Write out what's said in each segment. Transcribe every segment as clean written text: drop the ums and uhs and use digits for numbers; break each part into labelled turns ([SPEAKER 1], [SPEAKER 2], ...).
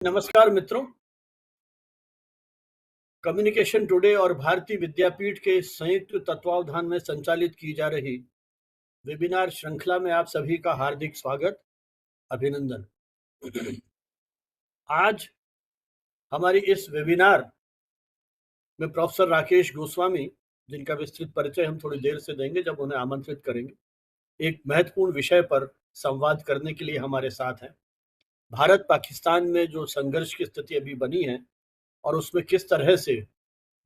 [SPEAKER 1] नमस्कार मित्रों। Communication today और भारतीय विद्यापीठ के संयुक्त तत्वावधान में संचालित की जा रही वेबिनार श्रृंखला में आप सभी का हार्दिक स्वागत, अभिनंदन। आज हमारी इस वेबिनार में प्रोफेसर राकेश गोस्वामी, जिनका विस्तृत परिचय हम थोड़ी देर से देंगे जब उन्हें आमंत्रित करेंगे, एक महत्वपूर्ण विषय पर संवाद करने के लिए हमारे साथ हैं। भारत पाकिस्तान में जो संघर्ष की स्थिति अभी बनी है और उसमें किस तरह से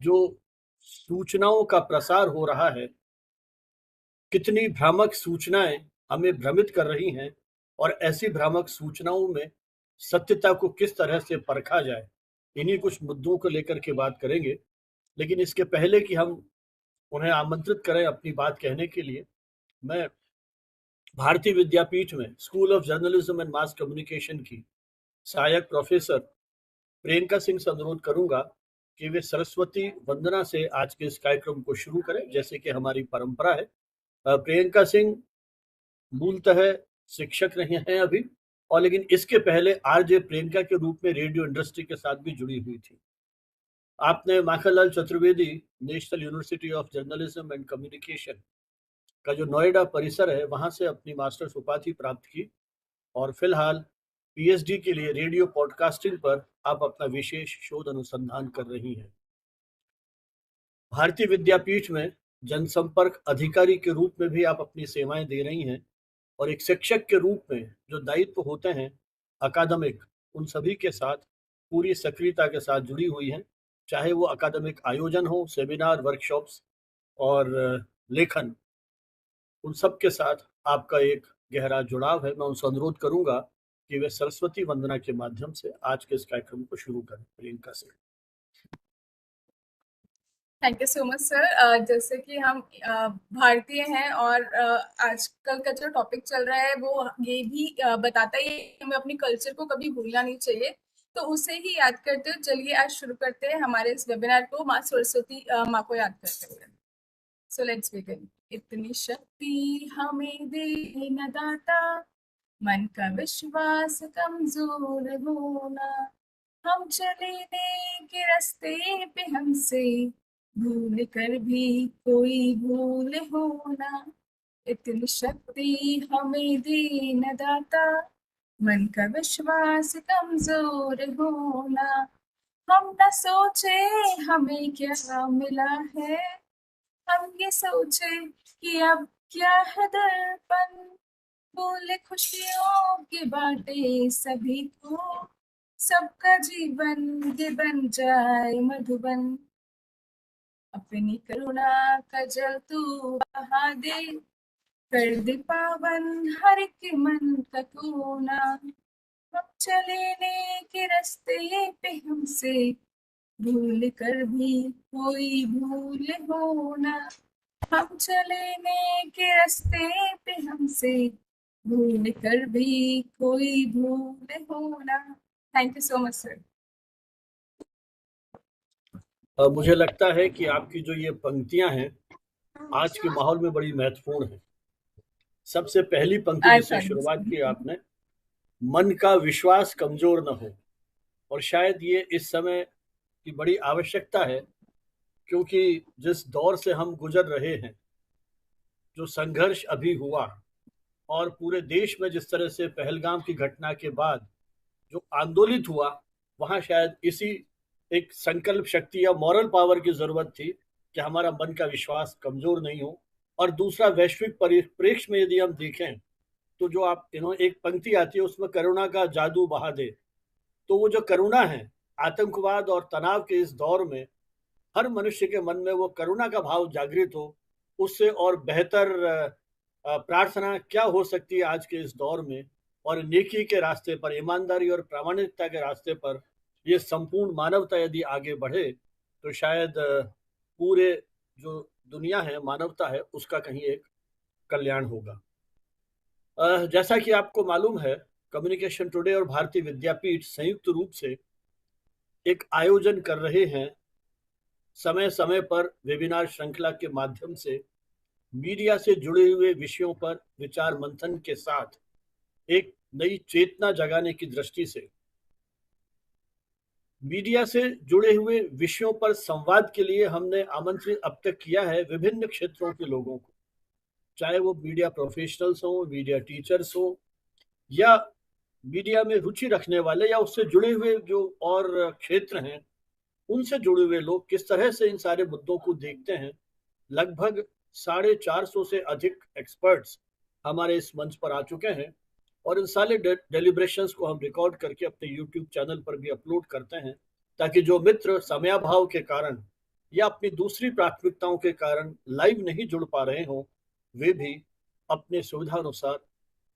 [SPEAKER 1] जो सूचनाओं का प्रसार हो रहा है, कितनी भ्रामक सूचनाएं हमें भ्रमित कर रही हैं और ऐसी भ्रामक सूचनाओं में सत्यता को किस तरह से परखा जाए, इन्हीं कुछ मुद्दों को लेकर के बात करेंगे। लेकिन इसके पहले कि हम उन्हें आमंत्रित करें अपनी बात कहने के लिए, मैं भारतीय विद्यापीठ में school of journalism and mass communication की सहायक प्रोफेसर प्रियंका सिंह से अनुरोध करूंगा कि वे सरस्वती वंदना से आज के इस कार्यक्रम को शुरू करें, जैसे कि हमारी परंपरा है। प्रियंका सिंह मूलतः शिक्षक रही हैं अभी, और लेकिन इसके पहले आरजे प्रियंका के रूप में रेडियो इंडस्ट्री के साथ भी जुड़ी हुई थी। आपने Makhanlal Chaturvedi national university of journalism and communication का जो नोएडा परिसर है, वहां से अपनी मास्टर्स उपाधि प्राप्त की और फिलहाल पीएचडी के लिए रेडियो पॉडकास्टिंग पर आप अपना विशेष शोध अनुसंधान कर रही हैं। भारतीय विद्यापीठ में जनसंपर्क अधिकारी के रूप में भी आप अपनी सेवाएं दे रही हैं और एक शिक्षक के रूप में जो दायित्व होते हैं अकादमिक, उन सभी के साथ पूरी सक्रियता के साथ जुड़ी हुई हैं, चाहे वो अकादमिक आयोजन हो, सेमिनार, वर्कशॉप्स और लेखन, उन सब के साथ आपका एक गहरा जुड़ाव है। मैं उनसे अनुरोध करूंगा कि वे सरस्वती वंदना के माध्यम से आज के इस कार्यक्रम को शुरू करें। प्रियंका से।
[SPEAKER 2] Thank you so much sir. जैसे कि हम भारतीय हैं और आजकल का जो टॉपिक चल रहा है वो ये भी बताता है कि हमें अपनी कल्चर को कभी भूलना नहीं चाहिए। तो उसे ही याद करते हुए चलिए आज शुरू करते हैं हमारे इस वेबिनार को माँ सरस्वती माँ को याद करते हुए। So let's begin. इतनी शक्ति हमें दे न दाता, मन का विश्वास कमजोर होना, हम चले नेक रास्ते पे हमसे भूल कर भी कोई भूल होना। इतनी शक्ति हमें दे न दाता, मन का विश्वास कमजोर होना, हम न सोचे हमें क्या मिला है, हम ये सोचे कि अब क्या है दर्पण, बोले खुशियों के बाटे सभी को, सबका जीवन ये बन जाए मधुबन। अपनी करुणा का जल तू बहा दे, कर दे पावन हर एक मन का कोना, हम चले के रास्ते पे हमसे भूल कर भी कोई भूल होना, हम चले के रास्ते पे हमसे भूल कर भी कोई भूल होना। Thank you so much sir.
[SPEAKER 1] मुझे लगता है कि आपकी जो ये पंक्तियां हैं आज के माहौल में बड़ी महत्वपूर्ण है। सबसे पहली पंक्ति जिससे शुरुआत की आपने, मन का विश्वास कमजोर न हो, और शायद ये इस समय की बड़ी आवश्यकता है, क्योंकि जिस दौर से हम गुजर रहे हैं, जो संघर्ष अभी हुआ और पूरे देश में जिस तरह से पहलगाम की घटना के बाद जो आंदोलित हुआ, वहां शायद इसी एक संकल्प शक्ति या मॉरल पावर की जरूरत थी कि हमारा मन का विश्वास कमजोर नहीं हो। और दूसरा, वैश्विक परिप्रेक्ष्य में यदि हम देखें तो जो आप एक पंक्ति आती है उसमें करुणा का जादू बहा दे, तो वो जो करुणा है, आतंकवाद और तनाव के इस दौर में हर मनुष्य के मन में वो करुणा का भाव जागृत हो, उससे और बेहतर प्रार्थना क्या हो सकती है आज के इस दौर में। और नेकी के रास्ते पर, ईमानदारी और प्रामाणिकता के रास्ते पर ये संपूर्ण मानवता यदि आगे बढ़े तो शायद पूरे जो दुनिया है, मानवता है, उसका कहीं एक कल्याण होगा। जैसा कि आपको मालूम है, कम्युनिकेशन टुडे और भारतीय विद्यापीठ संयुक्त रूप से एक आयोजन कर रहे हैं, समय समय पर वेबिनार श्रृंखला के माध्यम से मीडिया से जुड़े हुए विषयों पर विचार मंथन के साथ एक नई चेतना जगाने की दृष्टि से मीडिया से जुड़े हुए विषयों पर संवाद के लिए हमने आमंत्रित अब तक किया है विभिन्न क्षेत्रों के लोगों को, चाहे वो मीडिया प्रोफेशनल्स हो, मीडिया टीचर्स हो, या मीडिया में रुचि रखने वाले या उससे जुड़े हुए जो और क्षेत्र हैं उनसे जुड़े हुए लोग किस तरह से इन सारे मुद्दों को देखते हैं। लगभग 450 से अधिक एक्सपर्ट्स हमारे इस मंच पर आ चुके हैं और इन सारे डेलिब्रेशंस को हम रिकॉर्ड करके अपने यूट्यूब चैनल पर भी अपलोड करते हैं, ताकि जो मित्र समयाभाव के कारण या अपनी दूसरी प्राथमिकताओं के कारण लाइव नहीं जुड़ पा रहे हों, वे भी अपने सुविधा अनुसार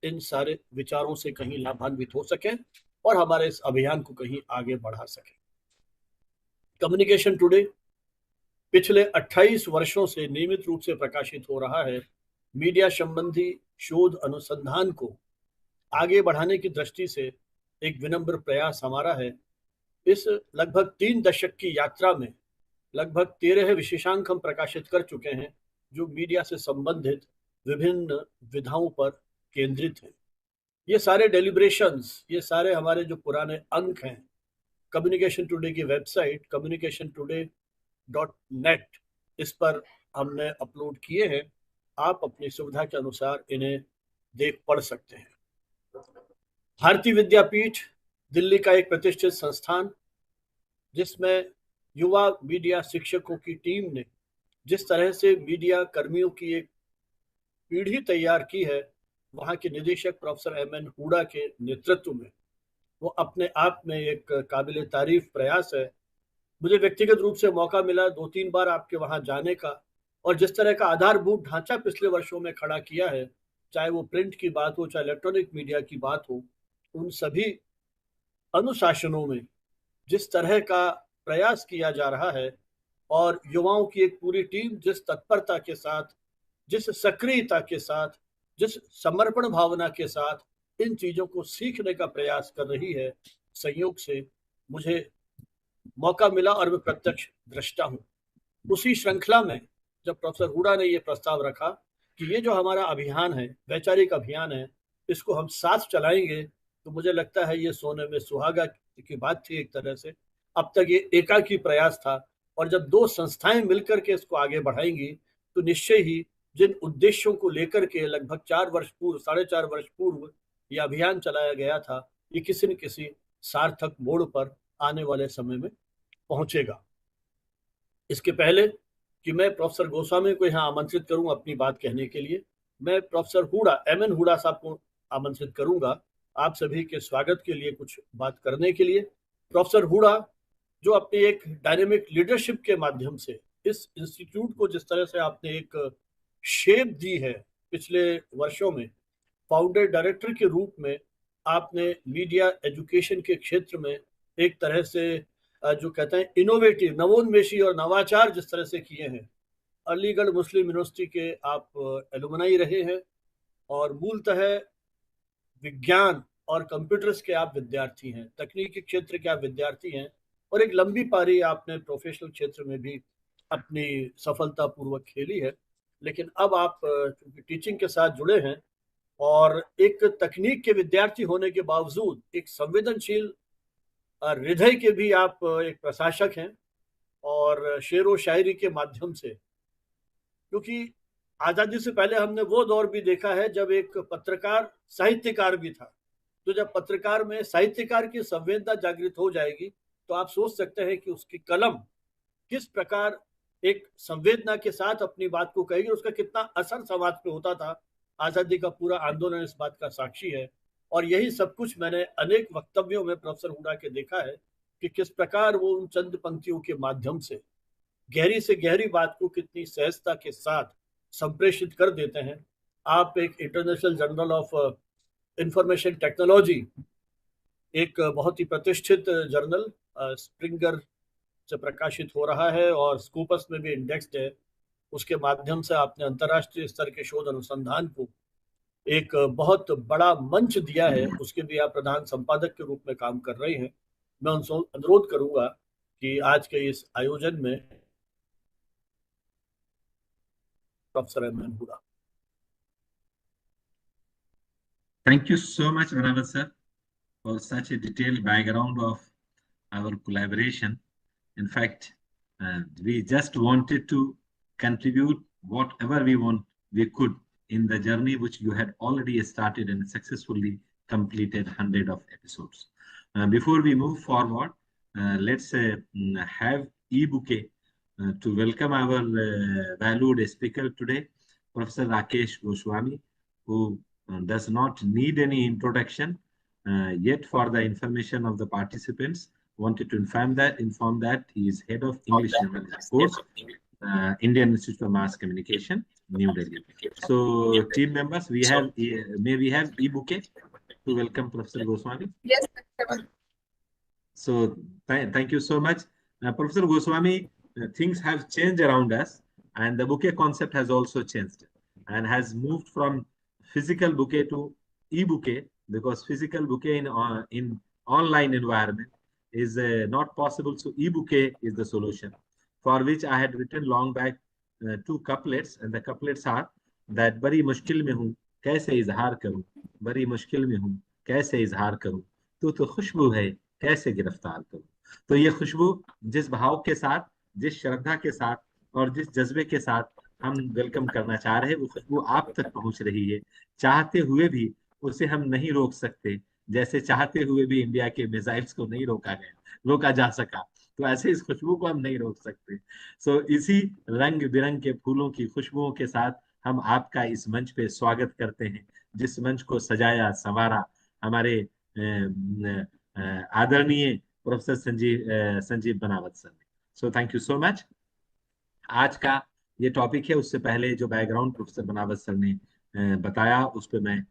[SPEAKER 1] इन सारे विचारों से कहीं लाभान्वित हो सकें और हमारे इस अभियान को कहीं आगे बढ़ा सकें। कम्युनिकेशन टुडे पिछले 28 वर्षों से नियमित रूप से प्रकाशित हो रहा है। मीडिया संबंधी शोध अनुसंधान को आगे बढ़ाने की दृष्टि से एक विनम्र प्रयास हमारा है। इस लगभग 3 दशक की यात्रा में लगभग 13 विशेषांक हम प्रकाशित कर चुके हैं, जो मीडिया से संबंधित विभिन्न विधाओं पर केंद्रित हैं। ये सारे डेलिब्रेशंस, ये सारे हमारे जो पुराने अंक हैं, कम्युनिकेशन टुडे की वेबसाइट communicationtoday.net, इस पर हमने अपलोड किए हैं। आप अपनी सुविधा के अनुसार इन्हें देख पढ़ सकते हैं। भारतीय विद्यापीठ दिल्ली का एक प्रतिष्ठित संस्थान, जिसमें युवा मीडिया शिक्षकों की टीम ने जिस तरह से मीडिया कर्मियों की एक पीढ़ी तैयार की है, वहाँ के निदेशक प्रोफेसर एमएन हुडा के नेतृत्व में, वो अपने आप में एक काबिल तारीफ प्रयास है। मुझे व्यक्तिगत रूप से मौका मिला 2-3 बार आपके वहाँ जाने का, और जिस तरह का आधारभूत ढांचा पिछले वर्षों में खड़ा किया है, चाहे वो प्रिंट की बात हो, चाहे इलेक्ट्रॉनिक मीडिया की बात हो, उन सभी अनुशासनों में जिस तरह का प्रयास किया जा रहा है और युवाओं की एक पूरी टीम जिस तत्परता के साथ, जिस सक्रियता के साथ, जिस समर्पण भावना के साथ इन चीजों को सीखने का प्रयास कर रही है, संयोग से मुझे मौका मिला और मैं प्रत्यक्ष दृष्टा हूं। उसी श्रृंखला में जब प्रोफेसर हुडा ने यह प्रस्ताव रखा कि ये जो हमारा अभियान है, वैचारिक अभियान है, इसको हम साथ चलाएंगे, तो मुझे लगता है ये सोने में सुहागा की बात थी एक तरह से। अब तक ये एकाकी प्रयास था, और जब 2 संस्थाएं मिलकर के इसको आगे बढ़ाएंगी, तो निश्चय ही जिन उद्देश्यों को लेकर के लगभग 4 वर्ष पूर्व, 4.5 वर्ष पूर्व यह अभियान चलाया गया था, ये किसी न किसी सार्थक मोड़ पर आने वाले समय में पहुंचेगा। इसके पहले कि मैं प्रोफेसर गोस्वामी को यहाँ आमंत्रित करूं अपनी बात कहने के लिए, मैं प्रोफेसर हुडा, एमएन हुडा साहब को आमंत्रित करूंगा आप सभी के स्वागत के लिए कुछ बात करने के लिए। प्रोफेसर हुडा जो अपनी एक डायनेमिक लीडरशिप के माध्यम से इस इंस्टीट्यूट को जिस तरह से आपने एक शेप दी है पिछले वर्षों में, फाउंडर डायरेक्टर के रूप में आपने मीडिया एजुकेशन के क्षेत्र में एक तरह से जो कहते हैं इनोवेटिव, नवोन्मेषी और नवाचार जिस तरह से किए हैं। अलीगढ़ मुस्लिम यूनिवर्सिटी के आप एलुमनाई रहे हैं और मूलतः विज्ञान और कंप्यूटर्स के आप विद्यार्थी हैं, तकनीकी क्षेत्र के आप विद्यार्थी हैं, और एक लंबी पारी आपने प्रोफेशनल क्षेत्र में भी अपनी सफलतापूर्वक खेली है। लेकिन अब आप चूंकि टीचिंग के साथ जुड़े हैं और एक तकनीक के विद्यार्थी होने के बावजूद एक संवेदनशील हृदय के भी आप एक प्रशासक हैं, और शेर व शायरी के माध्यम से, क्योंकि आज़ादी से पहले हमने वो दौर भी देखा है जब एक पत्रकार साहित्यकार भी था, तो जब पत्रकार में साहित्यकार की संवेदना जागृत हो जाएगी, तो आप सोच सकते हैं कि उसकी कलम किस प्रकार एक संवेदना के साथ अपनी बात को कहेगी, उसका कितना असर समाज पे होता था। आज़ादी का पूरा आंदोलन इस बात का साक्षी है, और यही सब कुछ मैंने अनेक वक्तव्यों में प्रोफेसर हुडा के देखा है कि किस प्रकार वो उन चंद पंक्तियों के माध्यम से गहरी से गहरी बात को कितनी सहजता के साथ संप्रेषित कर देते हैं। आप एक international journal of information technology, एक बहुत ही प्रतिष्ठित जर्नल स्प्रिंगर से प्रकाशित हो रहा है और स्कूपस में भी इंडेक्स्ड है, उसके माध्यम से आपने अंतर्राष्ट्रीय स्तर के शोध अनुसंधान को एक बहुत बड़ा मंच दिया है, उसके भी आप प्रधान संपादक के रूप में काम कर रहे हैं। मैं उनसे अनुरोध करूंगा कि आज के इस आयोजन में professor M N Huda.
[SPEAKER 3] Thank you so much, Vanavat sir, for such a detailed background of our our collaboration. In fact, we just wanted to contribute whatever we could in the journey which you had already started and successfully completed 100 of episodes. Before we move forward, let's have eBouquet to welcome our valued speaker today, Professor Rakesh Goswami, who does not need any introduction. Yet, for the information of the participants, wanted to inform that he is head of English Journalism course, Indian Institute of Mass Communication, New Delhi. So, team members, may we have eBouquet to welcome Professor Goswami?
[SPEAKER 2] Yes,
[SPEAKER 3] so thank you so much, Professor Goswami. Things have changed around us, and the bouquet concept has also changed and has moved from physical bouquet to e-bouquet, because physical bouquet in online environment is not possible. So e-bouquet is the solution, for which I had written long back 2 couplets, and the couplets are that बड़ी मुश्किल में हूँ कैसे इजहार करूँ, बड़ी मुश्किल में हूँ कैसे इजहार करूँ, तो खुशबू है कैसे गिरफ्तार करूँ। तो ये खुशबू जिस भाव के साथ, जिस श्रद्धा के साथ और जिस जज्बे के साथ हम वेलकम करना चाह रहे हैं, वो खुशबू आप तक पहुंच रही है। चाहते हुए भी उसे हम नहीं रोक सकते, जैसे चाहते हुए भी इंडिया के मिसाइल्स को नहीं रोका जा सका, तो ऐसे इस खुशबू को हम नहीं रोक सकते। सो इसी रंग बिरंग के फूलों की खुशबुओं के साथ हम आपका इस मंच पे स्वागत करते हैं, जिस मंच को सजाया संवारा हमारे आदरणीय प्रोफेसर संजीव बनावत सर ने। So thank you so much. आज का ये टॉपिक है, उससे पहले जो बैकग्राउंड प्रोफेसर बनावत सर ने बताया, उस पर मैं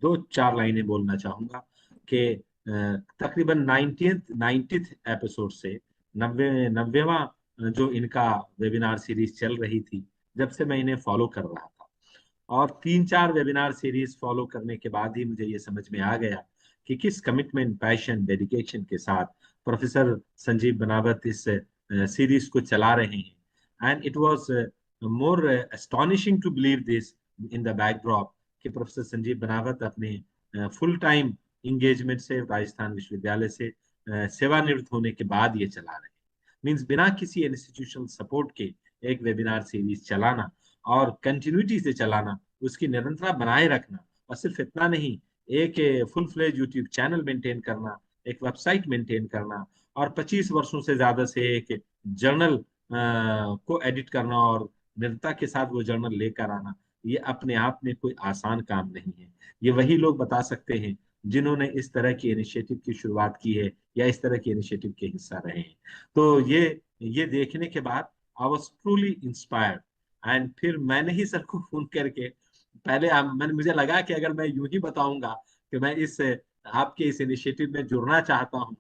[SPEAKER 3] 2-4 लाइनें बोलना चाहूंगा कि तकरीबन 90th एपिसोड से 90वां जो इनका वेबिनार सीरीज चल रही थी, जब से मैं इन्हें फॉलो कर रहा था, और 3-4 वेबिनार सीरीज फॉलो करने के बाद ही मुझे ये समझ में आ गया कि किस कमिटमेंट, पैशन, डेडिकेशन के साथ प्रोफेसर संजीव बनावत इस सीरीज को चला रहे हैं। And it was more astonishing to believe this in the backdrop कि प्रोफेसर संजीव बनावत अपने फुल टाइम इंगेजमेंट से राजस्थान विश्वविद्यालय से सेवानिवृत्त होने के बाद ये चला रहे हैं। मीन्स बिना किसी इंस्टीट्यूशनल सपोर्ट के एक वेबिनार सीरीज चलाना और कंटिन्यूटी से चलाना, उसकी निरंतरता बनाए रखना, और सिर्फ इतना नहीं, एक full fledge YouTube channel maintain करना, एक वेबसाइट मेंटेन करना, और 25 वर्षों से ज्यादा से एक जर्नल को एडिट करना और निरंतरता के साथ वो जर्नल लेकर आना, ये अपने आप में कोई आसान काम नहीं है। ये वही लोग बता सकते हैं जिन्होंने इस तरह की इनिशिएटिव की शुरुआत की है या इस तरह के इनिशिएटिव के हिस्सा रहे हैं। तो ये देखने के बाद I was truly inspired, and फिर मैंने ही सर को फोन करके पहले मुझे लगा कि अगर मैं यूं ही बताऊंगा कि मैं आपके इस इनिशिएटिव में जुड़ना चाहता हूं,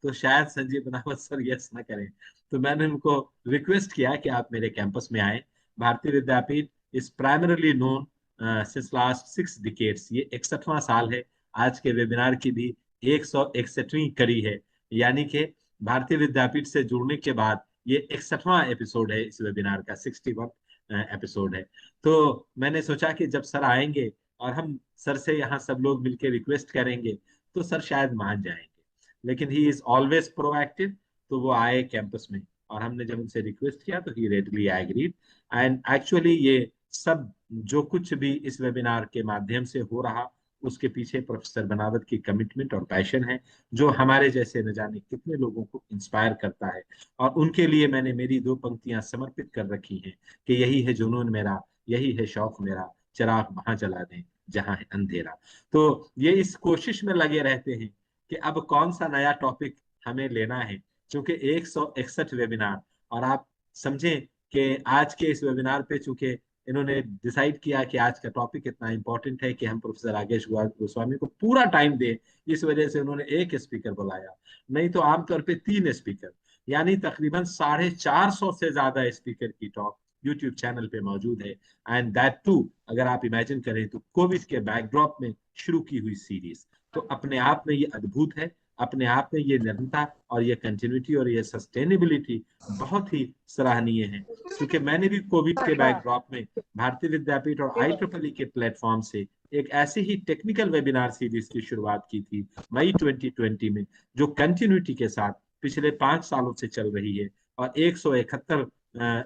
[SPEAKER 3] तो शायद संजीव बनावत सर यस ना करें। तो मैंने उनको रिक्वेस्ट किया कि आप मेरे कैंपस में आए। Bharati Vidyapeeth is primarily known since last 6 decades. ये 61वां साल है। आज के वेबिनार की भी 161वीं कड़ी है, यानी कि भारतीय विद्यापीठ से जुड़ने के बाद ये 61वां एपिसोड है इस वेबिनार का, 61 एपिसोड है। तो मैंने सोचा कि जब सर आएंगे और हम सर से यहाँ सब लोग मिलकर रिक्वेस्ट करेंगे तो सर शायद मान जाएंगे, लेकिन ही इज ऑलवेज प्रोएक्टिव। तो वो आए कैंपस में, और हमने जब उनसे रिक्वेस्ट किया तो ही रेडली एग्रीड। एंड एक्चुअली ये सब जो कुछ भी इस वेबिनार के माध्यम से हो रहा, उसके पीछे प्रोफेसर बनावत की कमिटमेंट और पैशन है, जो हमारे जैसे न जाने कितने लोगों को इंस्पायर करता है। और उनके लिए मैंने मेरी 2 पंक्तियां समर्पित कर रखी हैं कि यही है जुनून मेरा, यही है शौक मेरा, चिराग वहां जला दें जहां है अंधेरा। तो ये इस कोशिश में लगे रहते हैं कि अब कौन सा नया टॉपिक हमें लेना है, क्योंकि 161 वेबिनार, और आप समझें कि आज के इस वेबिनार पे चूंकि इन्होंने डिसाइड किया कि आज का टॉपिक इतना इंपॉर्टेंट है कि हम प्रोफेसर राकेश गोस्वामी को पूरा टाइम दें, इस वजह से उन्होंने एक स्पीकर बुलाया, नहीं तो आमतौर पे 3 स्पीकर, यानी तकरीबन 450 से ज्यादा स्पीकर की टॉक यूट्यूब चैनल पे मौजूद है। एंड दैट टू, अगर आप इमेजिन करें तो कोविड के बैकड्रॉप में शुरू की हुई सीरीज, तो अपने आप में ये अद्भुत है, अपने आप में ये निरंतरता और ये कंटिन्यूटी और ये सस्टेनेबिलिटी बहुत ही सराहनीय है। क्योंकि मैंने भी कोविड के बैकड्रॉप में भारतीय विद्यापीठ और IEEE के प्लेटफॉर्म से एक ऐसे ही टेक्निकल वेबिनार सीरीज की शुरुआत की थी मई 2020 में, जो कंटिन्यूटी के साथ पिछले 5 सालों से चल रही है और 171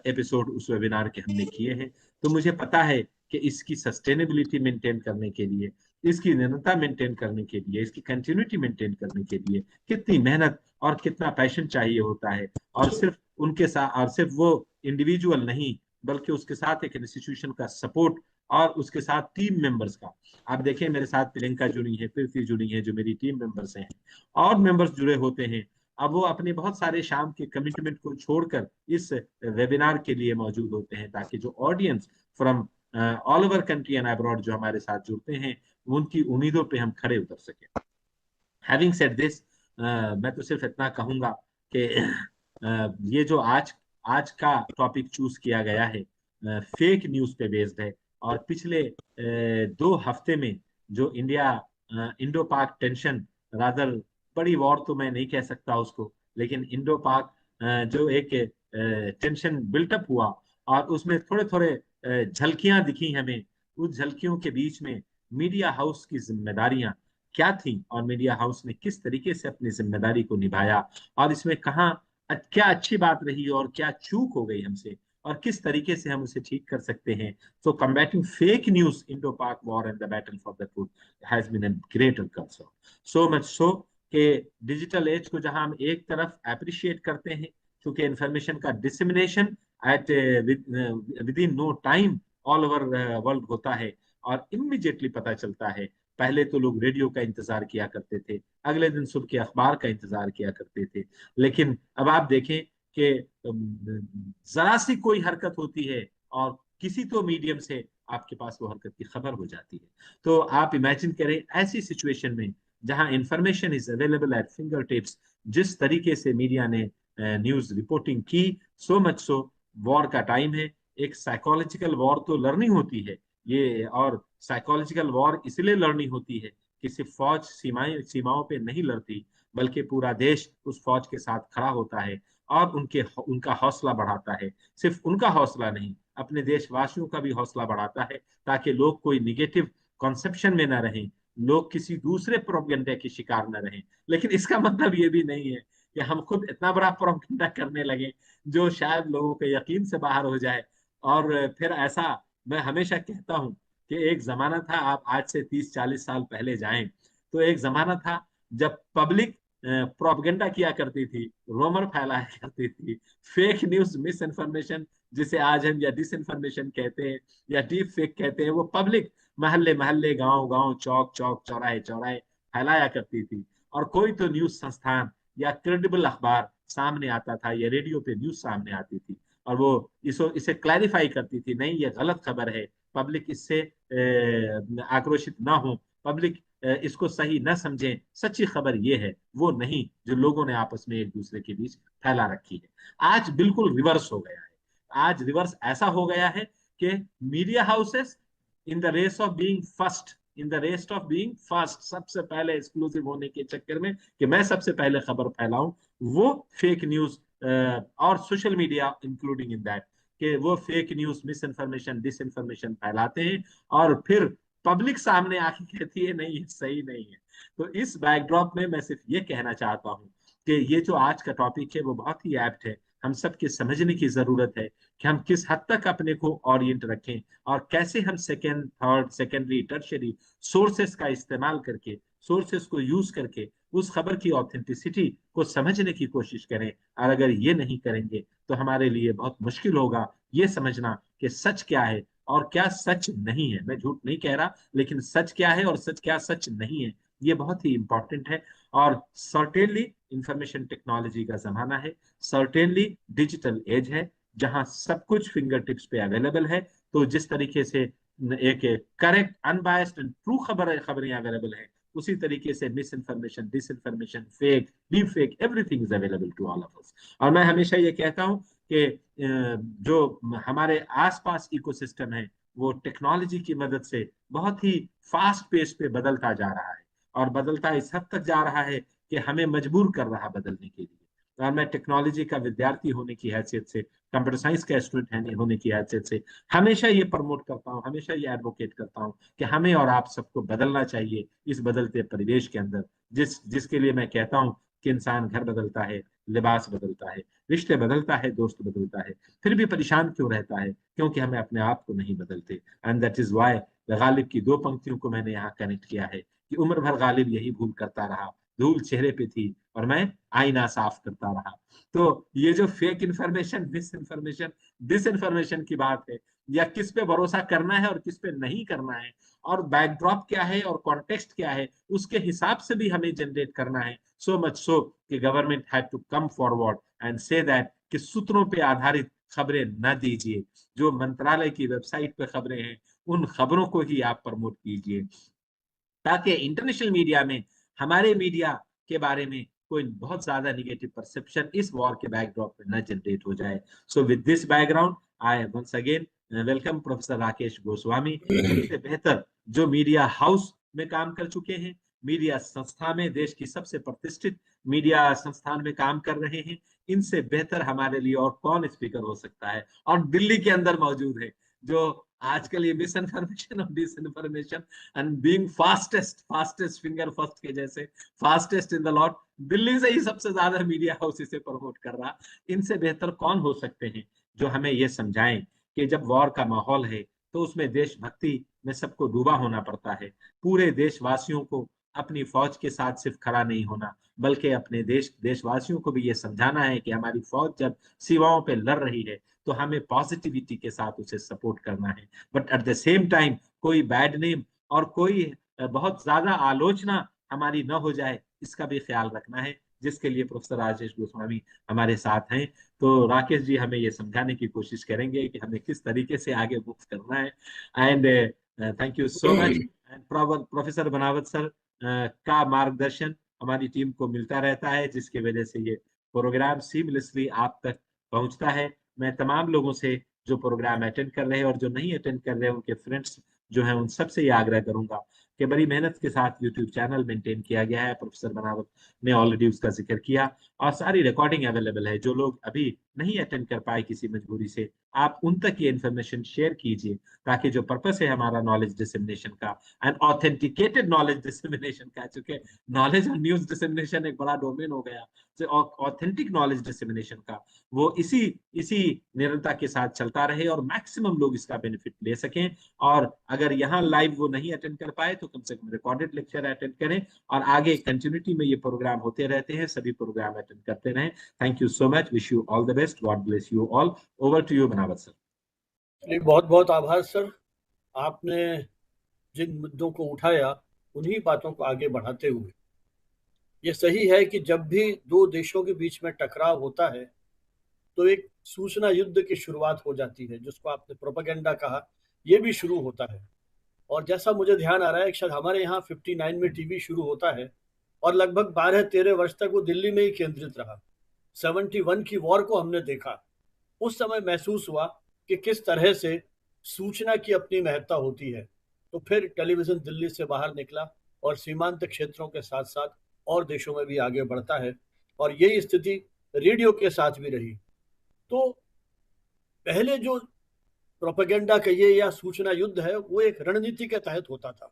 [SPEAKER 3] एपिसोड उस वेबिनार के हमने किए हैं। तो मुझे पता है कि इसकी सस्टेनेबिलिटी मेंटेन करने के लिए, इसकी निरंतरता मेंटेन करने के लिए, इसकी कंटिन्यूटी मेंटेन करने के लिए कितनी मेहनत और कितना पैशन चाहिए होता है। और सिर्फ उनके साथ, और सिर्फ वो इंडिविजुअल नहीं, बल्कि उसके साथ एक इंस्टीट्यूशन का सपोर्ट और उसके साथ टीम मेंबर्स का। आप देखें, मेरे साथ प्रियंका जुड़ी है, प्रीति जुड़ी है, जो मेरी टीम मेंबर्स हैं, और मेंबर्स जुड़े होते हैं। अब वो अपने बहुत सारे शाम के कमिटमेंट को छोड़कर इस वेबिनार के लिए मौजूद होते हैं, ताकि जो audience from all over country and abroad जो हमारे साथ जुड़ते हैं, उनकी उम्मीदों पे हम खड़े उतर सके। हैविंग सेड दिस, मैं तो सिर्फ इतना कहूंगा कि ये जो आज आज का टॉपिक चूज किया गया है, फेक न्यूज पे बेस्ड है। और पिछले 2 हफ्ते में जो इंडो पाक टेंशन, रादर बड़ी वॉर तो मैं नहीं कह सकता उसको, लेकिन इंडो पाक जो एक टेंशन बिल्टअप हुआ, और उसमें थोड़े थोड़े झलकियां दिखी हमें। उस झलकियों के बीच में मीडिया हाउस की जिम्मेदारियां क्या थी, और मीडिया हाउस ने किस तरीके से अपनी जिम्मेदारी को निभाया, और इसमें कहाँ क्या अच्छी बात रही और क्या चूक हो गई हमसे, और किस तरीके से हम उसे ठीक कर सकते हैं। So combating fake news, Indo Pak war and the battle for the truth has been a great concern. So much so कि डिजिटल एज को जहां हम एक तरफ अप्रिशिएट करते हैं, क्योंकि इंफॉर्मेशन का dissemination at within no time all over world होता है, और इमीडिएटली पता चलता है। पहले तो लोग रेडियो का इंतजार किया करते थे, अगले दिन सुबह के अखबार का इंतजार किया करते थे, लेकिन अब आप देखें कि जरा सी कोई हरकत होती है और किसी तो मीडियम से आपके पास वो हरकत की खबर हो जाती है। तो आप इमेजिन करें ऐसी सिचुएशन में जहां information is available at finger tips, जिस तरीके से मीडिया ने न्यूज रिपोर्टिंग की, सो मच सो वॉर का टाइम है। एक साइकोलॉजिकल वॉर तो लड़नी होती है ये, और साइकोलॉजिकल वॉर इसलिए लड़नी होती है कि सिर्फ फौज सीमाओं पे नहीं लड़ती, बल्कि पूरा देश उस फौज के साथ खड़ा होता है और उनका हौसला बढ़ाता है। सिर्फ उनका हौसला नहीं, अपने देशवासियों का भी हौसला बढ़ाता है, ताकि लोग कोई निगेटिव कॉन्सेप्शन में ना रहें, लोग किसी दूसरे प्रोपेगेंडा के शिकार न रहें। लेकिन इसका मतलब ये भी नहीं है कि हम खुद इतना बड़ा प्रोपेगेंडा करने लगे जो शायद लोगों के यकीन से बाहर हो जाए। और फिर ऐसा, मैं हमेशा कहता हूं कि एक जमाना था, आप आज से 30-40 साल पहले जाएं तो एक जमाना था जब पब्लिक प्रोपेगेंडा किया करती थी, रोमर फैलाया करती थी, फेक न्यूज, मिस इन्फॉर्मेशन, जिसे आज हम या डिस इन्फॉर्मेशन कहते हैं या डीप फेक कहते हैं, वो पब्लिक महल्ले महल्ले, गांव गांव, चौक चौक, चौराहे चौराहे फैलाया करती थी। और कोई तो न्यूज संस्थान या क्रेडिबल अखबार सामने आता था, या रेडियो पे न्यूज सामने आती थी, और वो इसे क्लैरिफाई करती थी, नहीं ये गलत खबर है, पब्लिक इससे आक्रोशित ना हो, पब्लिक इसको सही न समझे, सच्ची खबर ये है, वो नहीं जो लोगों ने आपस में एक दूसरे के बीच फैला रखी है। आज बिल्कुल रिवर्स हो गया है। आज रिवर्स ऐसा हो गया है कि media houses in the race of being first, in the race of being first, सबसे पहले एक्सक्लूसिव होने के चक्कर में कि मैं सबसे पहले खबर फैलाऊं, वो फेक न्यूज और social media including in that, कि वो fake news, misinformation, disinformation फैलाते हैं, और फिर पब्लिक सामने आके कहती है नहीं, ये सही नहीं है। तो इस बैकड्रॉप में मैं सिर्फ ये कहना चाहता हूँ कि ये जो आज का टॉपिक है वो बहुत ही एप्ट है। हम सबके समझने की जरूरत है कि हम किस हद तक अपने को ओरिएंट रखें, और कैसे हम second, third, secondary, tertiary sources का इस्तेमाल करके, सोर्सेस को यूज करके उस खबर की ऑथेंटिसिटी को समझने की कोशिश करें। और अगर ये नहीं करेंगे तो हमारे लिए बहुत मुश्किल होगा ये समझना कि सच क्या है और क्या सच नहीं है। मैं झूठ नहीं कह रहा, लेकिन सच क्या है और सच क्या सच नहीं है, ये बहुत ही इंपॉर्टेंट है। और सर्टेनली इंफॉर्मेशन टेक्नोलॉजी का जमाना है, सर्टेनली डिजिटल एज है, जहां सब कुछ फिंगर टिप्स पे अवेलेबल है। तो जिस तरीके से एक करेक्ट, अनबायस्ड एंड ट्रू खबरें अवेलेबल है, उसी तरीके से misinformation, disinformation, fake, deep fake, everything is available to all of us. और मैं हमेशा ये कहता हूं कि जो हमारे आसपास इकोसिस्टम है, वो टेक्नोलॉजी की मदद से बहुत ही फास्ट पेस पे बदलता जा रहा है, और बदलता इस हद तक जा रहा है कि हमें मजबूर कर रहा बदलने के लिए। और मैं टेक्नोलॉजी का विद्यार्थी होने की हैसियत से, कंप्यूटर साइंस का स्टूडेंट होने की हैसियत से हमेशा ये प्रमोट करता हूँ, हमेशा ये एडवोकेट करता हूँ कि हमें और आप सबको बदलना चाहिए इस बदलते परिवेश के अंदर, जिसके लिए मैं कहता हूँ कि इंसान घर बदलता है लिबास बदलता है, रिश्ते बदलता है, दोस्त बदलता है, फिर भी परेशान क्यों रहता है? क्योंकि हमें अपने आप को नहीं बदलते। And that is why Ghalib की दो पंक्तियों को मैंने यहाँ कनेक्ट किया है कि उम्र भर गालिब यही भूल करता रहा, धूल चेहरे पे थी और मैं आईना साफ करता रहा। तो ये जो fake information, misinformation, disinformation की बात है, या किस पे भरोसा करना है और किस पे नहीं करना है, और बैकड्रॉप क्या है और कॉन्टेक्स्ट क्या है, उसके हिसाब से भी हमें जनरेट करना है। सो मच सो कि government had to come forward and say that कि सूत्रों पे आधारित खबरें न दीजिए। जो मंत्रालय की वेबसाइट पे खबरें हैं, उन खबरों को ही आप प्रमोट कीजिए, ताकि इंटरनेशनल मीडिया में हमारे मीडिया के बारे में कोई बहुत ज्यादा निगेटिव परसेप्शन इस वॉर के बैकड्रॉप में न जनरेट हो जाए। So with this background I once again welcome professor Rakesh Goswami. इससे बेहतर जो मीडिया हाउस में काम कर चुके हैं, मीडिया संस्था में, देश की सबसे प्रतिष्ठित मीडिया संस्थान में काम कर रहे हैं, इनसे बेहतर हमारे लिए और कौन स्पीकर हो सकता है, और दिल्ली के अंदर मौजूद है, जो आजकल ये मिस इन्फॉर्मेशन और disinformation and being fastest finger first के जैसे fastest in the lot, Delhi से ही सबसे ज्यादा मीडिया हाउस इसे प्रमोट कर रहा। इनसे बेहतर कौन हो सकते हैं जो हमें ये समझाएं कि जब वॉर का माहौल है तो उसमें देशभक्ति में सबको डूबा होना पड़ता है। पूरे देशवासियों को अपनी फौज के साथ सिर्फ खड़ा नहीं होना, बल्कि अपने देशवासियों को भी ये समझाना है कि हमारी फौज जब सीमाओं पे लड़ रही है तो हमें पॉजिटिविटी के साथ उसे सपोर्ट करना है। But at the same time कोई बैड नेम और कोई बहुत ज्यादा आलोचना हमारी न हो जाए, इसका भी ख्याल रखना है, जिसके लिए प्रोफेसर राजेश गोस्वामी हमारे साथ हैं। तो राकेश जी हमें ये समझाने की कोशिश करेंगे कि हमें किस तरीके से आगे मूव करना है। And thank you so much. And professor बनावत सर का मार्गदर्शन हमारी टीम को मिलता रहता है, जिसकी वजह से ये प्रोग्राम सीमलेसली आप तक पहुंचता है। मैं तमाम लोगों से जो प्रोग्राम अटेंड कर रहे हैं और जो नहीं अटेंड कर रहे हैं, उनके फ्रेंड्स जो हैं, उन सबसे ये आग्रह करूंगा कि बड़ी मेहनत के साथ यूट्यूब चैनल मेंटेन किया गया है। प्रोफेसर बनावत ने ऑलरेडी उसका जिक्र किया और सारी रिकॉर्डिंग अवेलेबल है। जो लोग अभी नहीं अटेंड कर पाए किसी मजबूरी से, आप उन तक ये इन्फॉर्मेशन शेयर कीजिए, ताकि जो पर्पस है हमारा नॉलेज डिसेमिनेशन का एंड ऑथेंटिकेटेड नॉलेज डिसेमिनेशन का, चूंकि नॉलेज और न्यूज डिसेमिनेशन एक बड़ा डोमेन हो गया, तो ऑथेंटिक नॉलेज डिसेमिनेशन का वो इसी इसी निरंतरता के साथ चलता रहे और मैक्सिमम लोग इसका बेनिफिट ले सकें। और अगर यहाँ लाइव वो नहीं अटेंड कर पाए तो कम से कम रिकॉर्डेड लेक्चर अटेंड करें, और आगे कंटिन्यूटी में ये प्रोग्राम होते रहते हैं, सभी प्रोग्राम अटेंड करते रहें। Thank you so much, wish you all the best, God bless you all. Over to you Banawat sir.
[SPEAKER 1] बहुत बहुत आभार सर। आपने जिन मुद्दों को उठाया उन्हीं बातों को आगे बढ़ाते हुए, ये सही है कि जब भी दो देशों के बीच में टकराव होता है तो एक सूचना युद्ध की शुरुआत हो जाती है, जिसको आपने प्रोपेगेंडा कहा, ये भी शुरू होता है। और जैसा मुझे ध्यान आ रहा है, शायद हमारे यहाँ 59 में टीवी शुरू होता है और लगभग 12-13 वर्ष तक वो दिल्ली में ही केंद्रित रहा। 71 की वॉर को हमने देखा। उस समय महसूस हुआ कि किस तरह से सूचना की अपनी महत्ता होती है। तो फिर टेलीविजन दिल्ली से बाहर निकला और सीमांत क्षेत्रों के साथ साथ और देशों में भी आगे बढ़ता है, और यही स्थिति रेडियो के साथ भी रही। तो पहले जो प्रोपेगेंडा कहिए या सूचना युद्ध है, वो एक रणनीति के तहत होता था।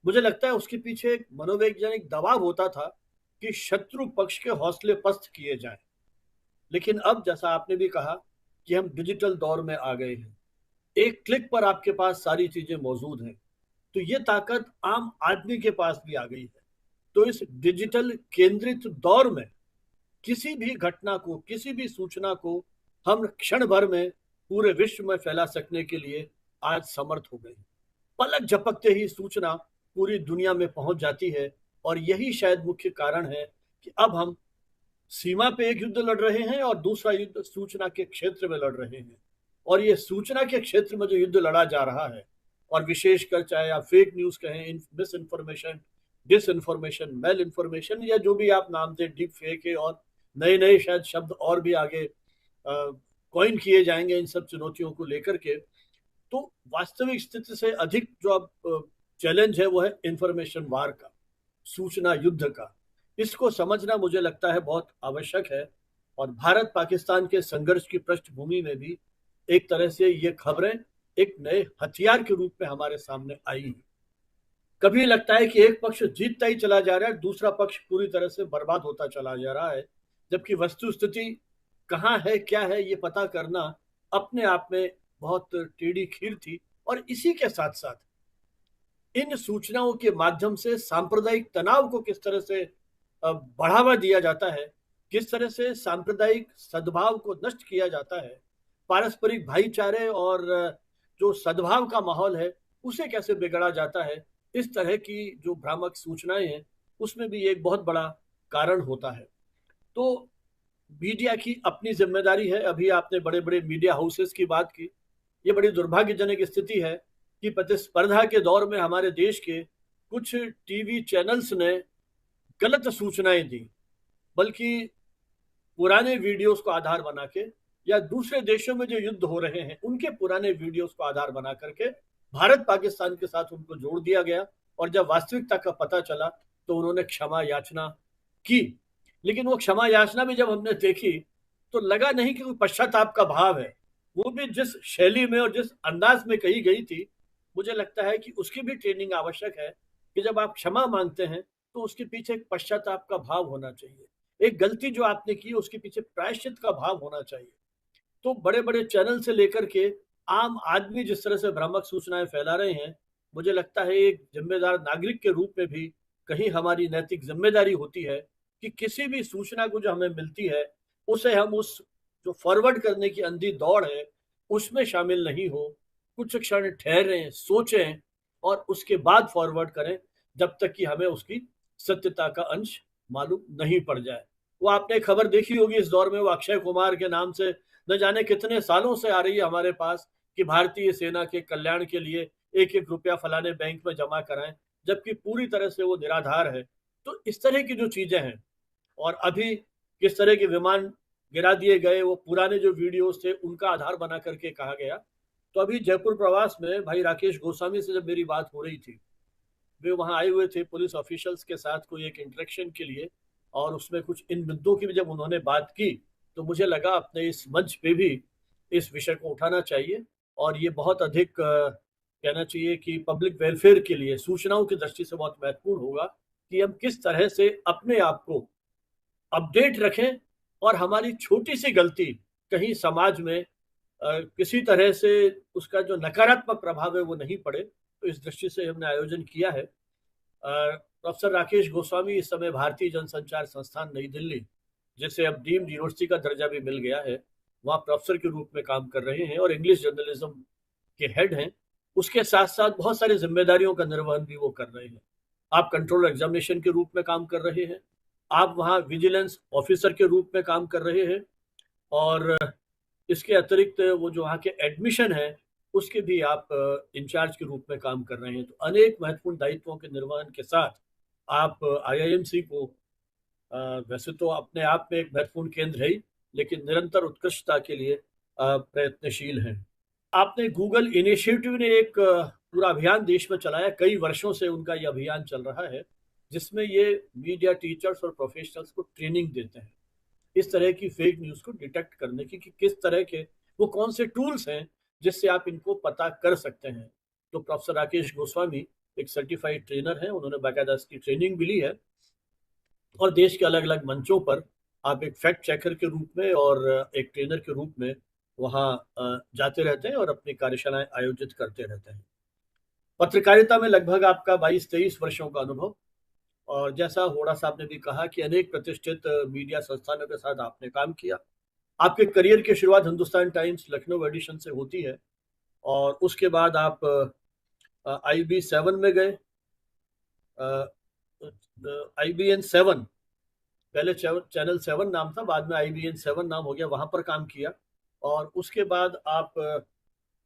[SPEAKER 1] मुझे लगता है उसके पीछे एक मनोवैज्ञानिक दबाव होता था कि शत्रु पक्ष के हौसले पस्त किए जाएं। लेकिन अब जैसा आपने भी कहा कि हम डिजिटल दौर में आ गए हैं, एक क्लिक पर आपके पास सारी चीजें मौजूद हैं, तो ये ताकत आम आदमी के पास भी आ गई है। तो इस डिजिटल केंद्रित दौर में किसी भी घटना को, किसी भी सूचना को हम क्षण भर में पूरे विश्व में फैला सकने के लिए आज समर्थ हो गए। पलक झपकते ही सूचना पूरी दुनिया में पहुंच जाती है, और यही शायद मुख्य कारण है कि अब हम सीमा पे एक युद्ध लड़ रहे हैं और दूसरा युद्ध सूचना के क्षेत्र में लड़ रहे हैं। और ये सूचना के क्षेत्र में जो युद्ध लड़ा जा रहा है, और विशेषकर चाहे आप फेक न्यूज कहें, misinformation, disinformation, malinformation, या जो भी आप नाम दें, डीप फेक है, और नए नए शायद शब्द और भी आगे कॉइन किए जाएंगे इन सब चुनौतियों को लेकर के। तो वास्तविक स्थिति से अधिक जो अब चैलेंज है वो है इंफॉर्मेशन वार का, सूचना युद्ध का। इसको समझना मुझे लगता है बहुत आवश्यक है। और भारत पाकिस्तान के संघर्ष की पृष्ठभूमि में भी एक तरह से ये खबरें एक नए हथियार के रूप में हमारे सामने आई हैं। कभी लगता है कि एक पक्ष जीतता ही चला जा रहा है, दूसरा पक्ष पूरी तरह से बर्बाद होता चला जा रहा है, जबकि वस्तु स्थिति कहाँ है क्या है ये पता करना अपने आप में बहुत टेढ़ी खीर थी। और इसी के साथ साथ इन सूचनाओं के माध्यम से सांप्रदायिक तनाव को किस तरह से बढ़ावा दिया जाता है, किस तरह से सांप्रदायिक सद्भाव को नष्ट किया जाता है, पारस्परिक भाईचारे और जो सद्भाव का माहौल है उसे कैसे बिगड़ा जाता है, इस तरह की जो भ्रामक सूचनाएं हैं उसमें भी एक बहुत बड़ा कारण होता है। तो मीडिया की अपनी जिम्मेदारी है। अभी आपने बड़े बड़े मीडिया हाउसेस की बात की। ये बड़ी दुर्भाग्यजनक स्थिति है कि प्रतिस्पर्धा के दौर में हमारे देश के कुछ टीवी चैनल्स ने गलत सूचनाएं दी, बल्कि पुराने वीडियोस को आधार बना के या दूसरे देशों में जो युद्ध हो रहे हैं उनके पुराने वीडियोस को आधार बना करके भारत पाकिस्तान के साथ उनको जोड़ दिया गया। और जब वास्तविकता का पता चला तो उन्होंने क्षमा याचना की, लेकिन वो क्षमा याचना भी जब हमने देखी तो लगा नहीं कि कोई पश्चाताप का भाव है। वो भी जिस शैली में और जिस अंदाज में कही गई थी, मुझे लगता है कि उसकी भी ट्रेनिंग आवश्यक है कि जब आप क्षमा मांगते हैं तो उसके पीछे एक पश्चाताप का भाव होना चाहिए। एक गलती जो आपने की उसके पीछे प्रायश्चित का भाव होना चाहिए। तो बड़े बड़े चैनल से लेकर के आम आदमी जिस तरह से भ्रामक सूचनाएं फैला रहे हैं, मुझे लगता है एक जिम्मेदार नागरिक के रूप में भी कहीं हमारी नैतिक जिम्मेदारी होती है कि किसी भी सूचना को जो हमें मिलती है उसे हम उस जो फॉरवर्ड करने की अंधी दौड़ है उसमें शामिल नहीं हो, कुछ क्षण ठहरें, सोचें और उसके बाद फॉरवर्ड करें, जब तक कि हमें उसकी सत्यता का अंश मालूम नहीं पड़ जाए। वो आपने खबर देखी होगी इस दौर में, वो अक्षय कुमार के नाम से न जाने कितने सालों से आ रही है हमारे पास कि भारतीय सेना के कल्याण के लिए एक एक रुपया फलाने बैंक में जमा कराएं, जबकि पूरी तरह से वो निराधार है। तो इस तरह की जो चीजें हैं, और अभी किस तरह के विमान गिरा दिए गए, वो पुराने जो वीडियोस थे उनका आधार बना करके कहा गया। तो अभी जयपुर प्रवास में भाई राकेश गोस्वामी से जब मेरी बात हो रही थी, वे वहां आए हुए थे पुलिस ऑफिशियल्स के साथ कोई एक इंटरेक्शन के लिए, और उसमें कुछ इन मुद्दों की भी जब उन्होंने बात की तो मुझे लगा अपने इस मंच पे भी इस विषय को उठाना चाहिए। और ये बहुत अधिक कहना चाहिए कि पब्लिक वेलफेयर के लिए सूचनाओं की दृष्टि से बहुत महत्वपूर्ण होगा कि हम किस तरह से अपने आप को अपडेट रखें और हमारी छोटी सी गलती कहीं समाज में किसी तरह से उसका जो नकारात्मक प्रभाव है वो नहीं पड़े। तो इस दृष्टि से हमने आयोजन किया है। प्रोफेसर राकेश गोस्वामी इस समय भारतीय जनसंचार संस्थान नई दिल्ली, जिसे अब डीम्ड यूनिवर्सिटी का दर्जा भी मिल गया है, वहाँ प्रोफेसर के रूप में काम कर रहे हैं और इंग्लिश जर्नलिज्म के हेड हैं। उसके साथ साथ बहुत सारी जिम्मेदारियों का निर्वहन भी वो कर रहे हैं। आप कंट्रोल एग्जामिनेशन के रूप में काम कर रहे हैं, आप वहाँ विजिलेंस ऑफिसर के रूप में काम कर रहे हैं, और इसके अतिरिक्त वो जो वहाँ के एडमिशन है उसके भी आप इंचार्ज के रूप में काम कर रहे हैं। तो अनेक महत्वपूर्ण दायित्वों के निर्वहन के साथ आप IIMC को वैसे तो अपने आप में एक महत्वपूर्ण केंद्र है ही, लेकिन निरंतर उत्कृष्टता के लिए प्रयत्नशील हैं। आपने गूगल इनिशिएटिव ने एक पूरा अभियान देश में चलाया, कई वर्षों से उनका ये अभियान चल रहा है, जिसमें ये मीडिया टीचर्स और प्रोफेशनल्स को ट्रेनिंग देते हैं इस तरह की फेक न्यूज को डिटेक्ट करने की, कि किस तरह के वो कौन से टूल्स हैं जिससे आप इनको पता कर सकते हैं। तो प्रोफेसर राकेश गोस्वामी एक सर्टिफाइड ट्रेनर हैं, उन्होंने बाकायदा इसकी ट्रेनिंग भी ली है, और देश के अलग अलग मंचों पर आप एक फैक्ट चेकर के रूप में और एक ट्रेनर के रूप में वहाँ जाते रहते हैं और अपनी कार्यशालाएं आयोजित करते रहते हैं। पत्रकारिता में लगभग आपका 22-23 वर्षों का अनुभव, और जैसा होड़ा साहब ने भी कहा कि अनेक प्रतिष्ठित मीडिया संस्थानों के साथ आपने काम किया। आपके करियर की शुरुआत हिंदुस्तान टाइम्स लखनऊ एडिशन से होती है, और उसके बाद आप IB7 में गए, IBN 7, पहले चैनल 7 नाम था, बाद में IBN 7 नाम हो गया, वहां पर काम किया। और उसके बाद आप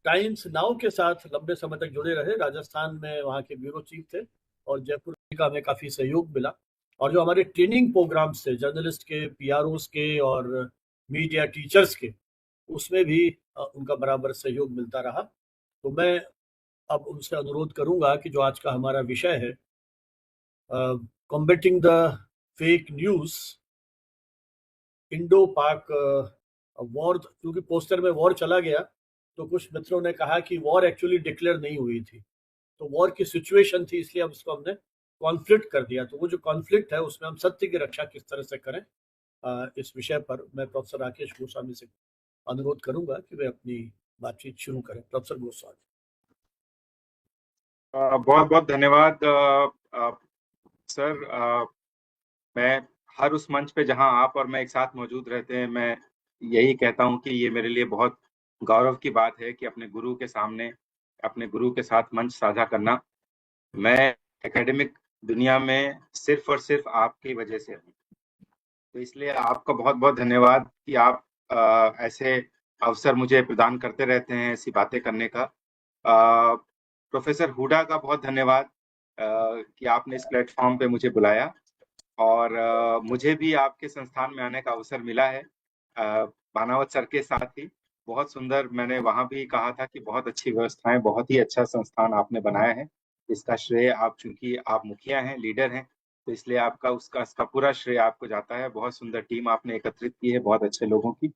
[SPEAKER 1] टाइम्स नाउ के साथ लंबे समय तक जुड़े रहे, राजस्थान में वहाँ के ब्यूरो चीफ थे, और जयपुर का हमें काफ़ी सहयोग मिला। और जो हमारे ट्रेनिंग प्रोग्राम्स थे जर्नलिस्ट के, PROs के और मीडिया टीचर्स के, उसमें भी उनका बराबर सहयोग मिलता रहा। तो मैं अब उनसे अनुरोध करूंगा कि जो आज का हमारा विषय है, combating the fake news, Indo Pak war, क्योंकि पोस्टर में वॉर चला गया तो कुछ मित्रों ने कहा कि वॉर एक्चुअली डिक्लेयर नहीं हुई थी, तो वॉर की सिचुएशन थी, इसलिए अब इसको हमने कॉन्फ्लिक्ट कर दिया। तो वो जो कॉन्फ्लिक्ट है उसमें हम सत्य की रक्षा किस तरह से करें, इस विषय पर मैं प्रोफेसर राकेश गोस्वामी से अनुरोध करूंगा कि वे अपनी बातचीत शुरू करें। प्रोफेसर गोस्वामी।
[SPEAKER 4] बहुत बहुत धन्यवाद सर। मैं हर उस मंच पे जहां आप और मैं एक साथ मौजूद रहते हैं, मैं यही कहता हूं कि ये मेरे लिए बहुत गौरव की बात है कि अपने गुरु के सामने, अपने गुरु के साथ मंच साझा करना। मैं एकेडमिक दुनिया में सिर्फ और सिर्फ आपकी वजह से हूँ, तो इसलिए आपका बहुत बहुत धन्यवाद कि आप ऐसे अवसर मुझे प्रदान करते रहते हैं ऐसी बातें करने का। प्रोफेसर हुडा का बहुत धन्यवाद कि आपने इस प्लेटफॉर्म पे मुझे बुलाया, और मुझे भी आपके संस्थान में आने का अवसर मिला है बानावत सर के साथ ही। बहुत सुंदर, मैंने वहाँ भी कहा था कि बहुत अच्छी व्यवस्थाएं, बहुत ही अच्छा संस्थान आपने बनाया है। इसका श्रेय आप, चूंकि आप मुखिया हैं, लीडर हैं, तो इसलिए आपका उसका पूरा श्रेय आपको जाता है। बहुत सुंदर टीम आपने एकत्रित की है, बहुत अच्छे लोगों की।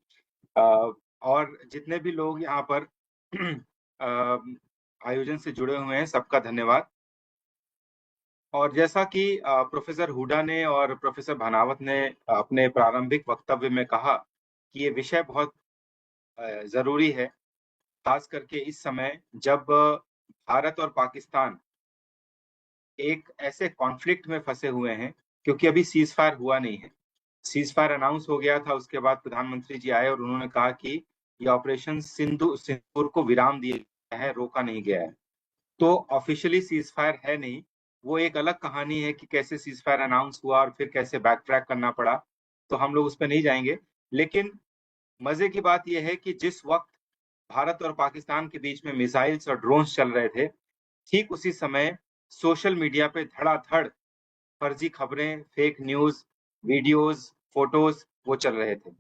[SPEAKER 4] और जितने भी लोग यहाँ पर आयोजन से जुड़े हुए हैं, सबका धन्यवाद। और जैसा कि प्रोफेसर हुडा ने और प्रोफेसर भानावत ने अपने प्रारंभिक वक्तव्य में कहा कि ये विषय बहुत जरूरी है, खास करके इस समय जब भारत और पाकिस्तान एक ऐसे कॉन्फ्लिक्ट में फंसे हुए हैं, क्योंकि अभी सीज फायर हुआ नहीं है। सीज फायर अनाउंस हो गया था, उसके बाद प्रधानमंत्री जी आए और उन्होंने कहा कि ये ऑपरेशन सिंदूर को विराम दिया गया है, रोका नहीं गया है। तो ऑफिशियली सीज फायर है नहीं, वो एक अलग कहानी है कि कैसे सीज फायर अनाउंस हुआ और फिर कैसे बैक ट्रैक करना पड़ा, तो हम लोग उस पर नहीं जाएंगे। लेकिन मजे की बात यह है कि जिस वक्त भारत और पाकिस्तान के बीच में मिसाइल्स और ड्रोन्स चल रहे थे, ठीक उसी समय सोशल मीडिया पे धड़ाधड़ फर्जी खबरें, फेक न्यूज, वीडियोस, फोटोज वो चल रहे थे,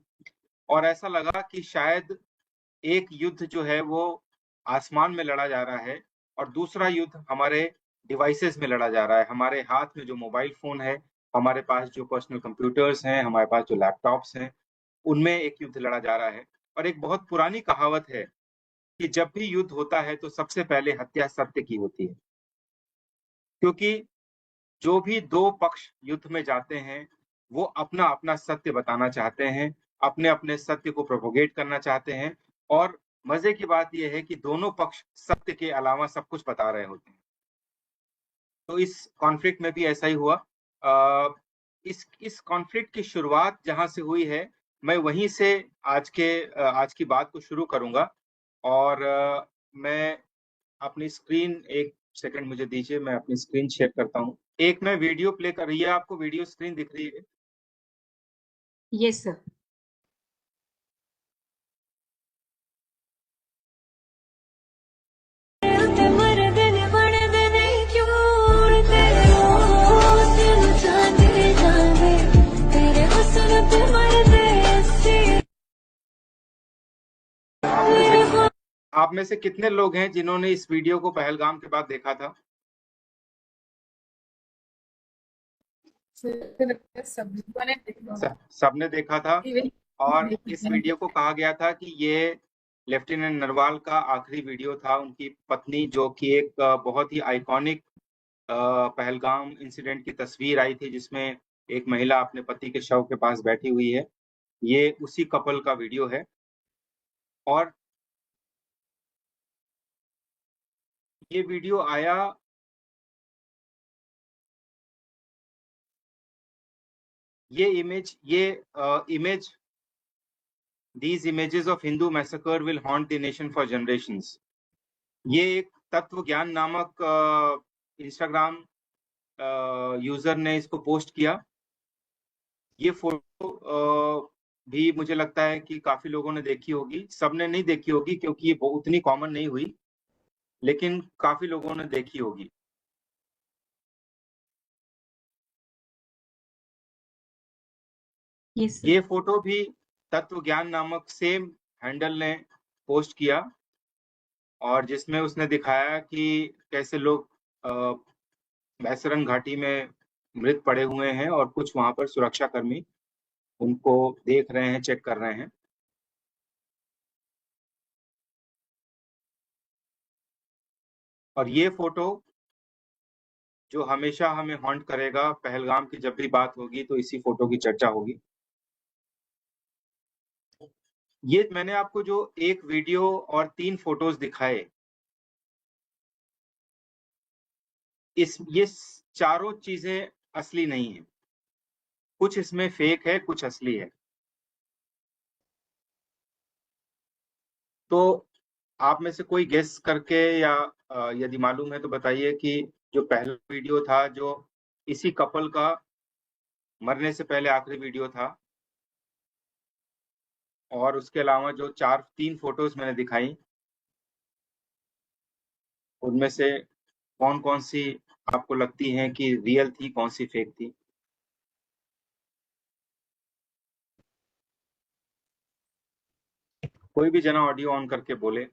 [SPEAKER 4] और ऐसा लगा कि शायद एक युद्ध जो है वो आसमान में लड़ा जा रहा है और दूसरा युद्ध हमारे डिवाइसेस में लड़ा जा रहा है। हमारे हाथ में जो मोबाइल फोन है, हमारे पास जो पर्सनल कंप्यूटर्स हैं, हमारे पास जो लैपटॉप्स हैं, उनमें एक युद्ध लड़ा जा रहा है। और एक बहुत पुरानी कहावत है कि जब भी युद्ध होता है तो सबसे पहले हत्या सत्य की होती है, क्योंकि जो भी दो पक्ष युद्ध में जाते हैं वो अपना अपना सत्य बताना चाहते हैं, अपने अपने सत्य को प्रोपोगेट करना चाहते हैं, और मजे की बात यह है कि दोनों पक्ष सत्य के अलावा सब कुछ बता रहे होते हैं। तो इस कॉन्फ्लिक्ट में भी ऐसा ही हुआ। इस कॉन्फ्लिक्ट की शुरुआत जहां से हुई है, मैं वहीं से आज की बात को शुरू करूंगा। और मैं अपनी स्क्रीन, एक सेकंड मुझे दीजिए, मैं अपनी स्क्रीन शेयर करता हूँ। एक मैं वीडियो प्ले कर रही है, आपको वीडियो स्क्रीन दिख रही है?
[SPEAKER 5] Yes sir.
[SPEAKER 4] आप में से कितने लोग हैं जिन्होंने इस वीडियो को पहलगाम के बाद देखा था? सबने देखा था। और इस वीडियो को कहा गया था कि ये लेफ्टिनेंट नरवाल का आखिरी वीडियो था। उनकी पत्नी, जो कि एक बहुत ही आइकॉनिक पहलगाम इंसिडेंट की तस्वीर आई थी, जिसमें एक महिला अपने पति के शव के पास बैठी हुई है, ये उसी कपल का वीडियो है। और ये वीडियो आया These images of Hindu massacre will haunt the nation for generations. ये एक तत्व ज्ञान नामक इंस्टाग्राम यूजर ने इसको पोस्ट किया। ये फोटो भी मुझे लगता है कि काफी लोगों ने देखी होगी, सबने नहीं देखी होगी क्योंकि ये उतनी कॉमन नहीं हुई, लेकिन काफी लोगों ने देखी होगी।
[SPEAKER 5] yes,
[SPEAKER 4] ये फोटो भी तत्व ज्ञान नामक सेम हैंडल ने पोस्ट किया, और जिसमें उसने दिखाया कि कैसे लोग बैसरन घाटी में मृत पड़े हुए हैं और कुछ वहां पर सुरक्षाकर्मी उनको देख रहे हैं, चेक कर रहे हैं। और ये फोटो जो हमेशा हमें हॉन्ट करेगा, पहलगाम की जब भी बात होगी तो इसी फोटो की चर्चा होगी। ये मैंने आपको जो एक वीडियो और 3 फोटोज दिखाए, ये चारों चीजें असली नहीं है। कुछ इसमें फेक है, कुछ असली है। तो आप में से कोई गेस करके या यदि मालूम है तो बताइए कि जो पहला वीडियो था, जो इसी कपल का मरने से पहले आखिरी वीडियो था, और उसके अलावा जो 3 फोटोज मैंने दिखाई, उनमें से कौन-कौन सी आपको लगती हैं कि रियल थी, कौन सी फेक थी? कोई भी जना ऑडियो ऑन करके बोले।